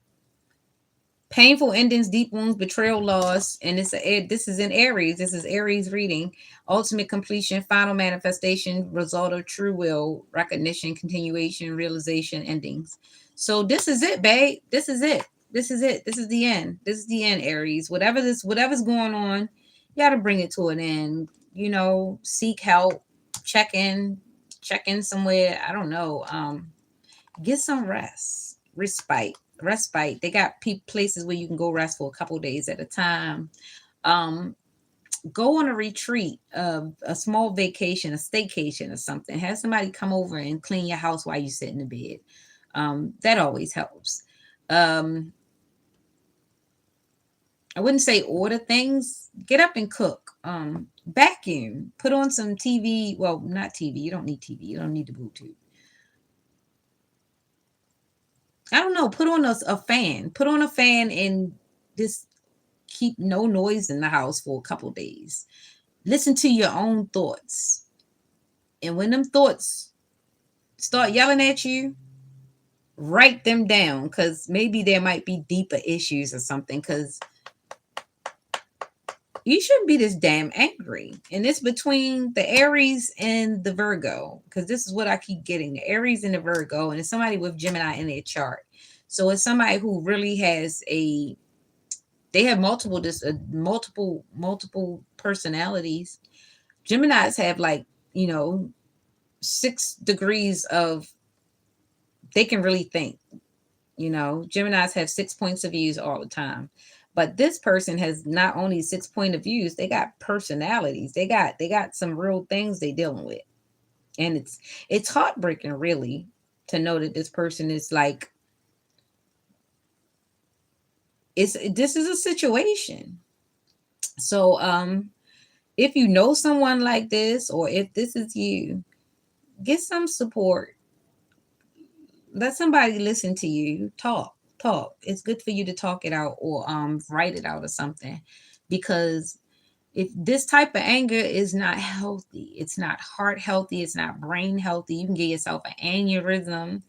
Painful endings, deep wounds, betrayal, loss, and this is in Aries. This is Aries reading. Ultimate completion, final manifestation, result of true will, recognition, continuation, realization, endings. So this is it, babe. This is it. This is it. This is the end. This is the end, Aries. Whatever's going on, you got to bring it to an end. Seek help, check in somewhere. I don't know. Get some rest, respite. They got places where you can go rest for a couple days at a time. um Go on a retreat, a small vacation, a staycation or something. Have somebody come over and clean your house while you sit in the bed. That always helps. um I wouldn't say order things. Get up and cook. Vacuum, put on some TV. Well, not TV, you don't need TV, you don't need the Bluetooth. I don't know. Put on a fan. Put on a fan and just keep no noise in the house for a couple days. Listen to your own thoughts. And when them thoughts start yelling at you, write them down because maybe there might be deeper issues or something. Because you shouldn't be this damn angry. And it's between the Aries and the Virgo because this is what I keep getting, the Aries and the Virgo. And it's somebody with Gemini in their chart. So it's somebody who really has they have multiple personalities. Geminis have like, you know, 6 degrees of, they can really think. Geminis have 6 points of views all the time. But this person has not only 6 point of views, they got personalities. They got some real things they dealing with. And it's heartbreaking really to know that this person is like, this is a situation. So if you know someone like this, or if this is you, get some support. Let somebody listen to you. Talk. It's good for you to talk it out, or write it out or something, because if this type of anger is not healthy, it's not heart healthy, it's not brain healthy. You can get yourself an aneurysm.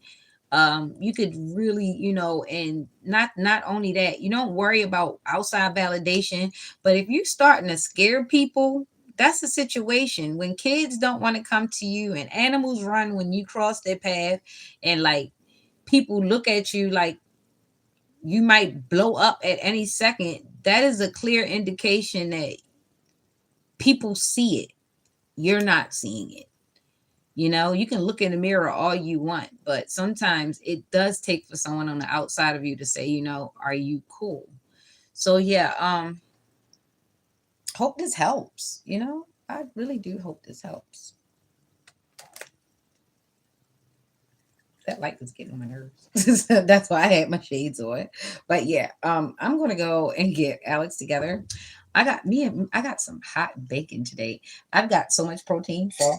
You could really, and not only that, you don't worry about outside validation, but if you starting to scare people, that's a situation when kids don't want to come to you and animals run when you cross their path, and like people look at you like you might blow up at any second. That is a clear indication that people see it, you're not seeing it. You can look in the mirror all you want, but sometimes it does take for someone on the outside of you to say, are you cool? So yeah, hope this helps. I really do hope this helps. That light is getting on my nerves. That's why I had my shades on. But yeah, I'm gonna go and get Alex together. I got some hot bacon today. I've got so much protein. So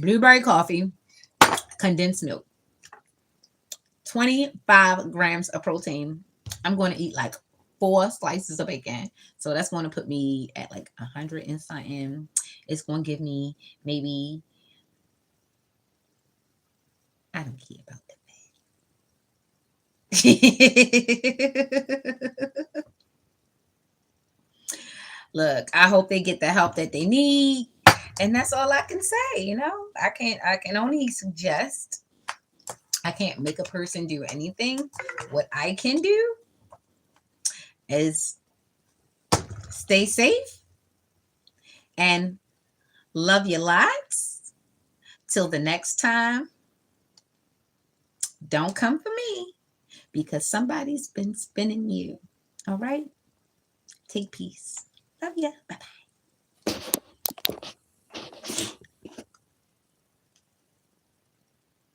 blueberry coffee, condensed milk, 25 grams of protein. I'm going to eat like 4 slices of bacon. So that's going to put me at like 100 and something. It's going to give me maybe, I don't care about that. Look, I hope they get the help that they need. And that's all I can say. I can only suggest. I can't make a person do anything. What I can do is stay safe and love your lots. Till the next time, don't come for me because somebody's been spinning you. All right? Take peace. Love ya. Bye bye.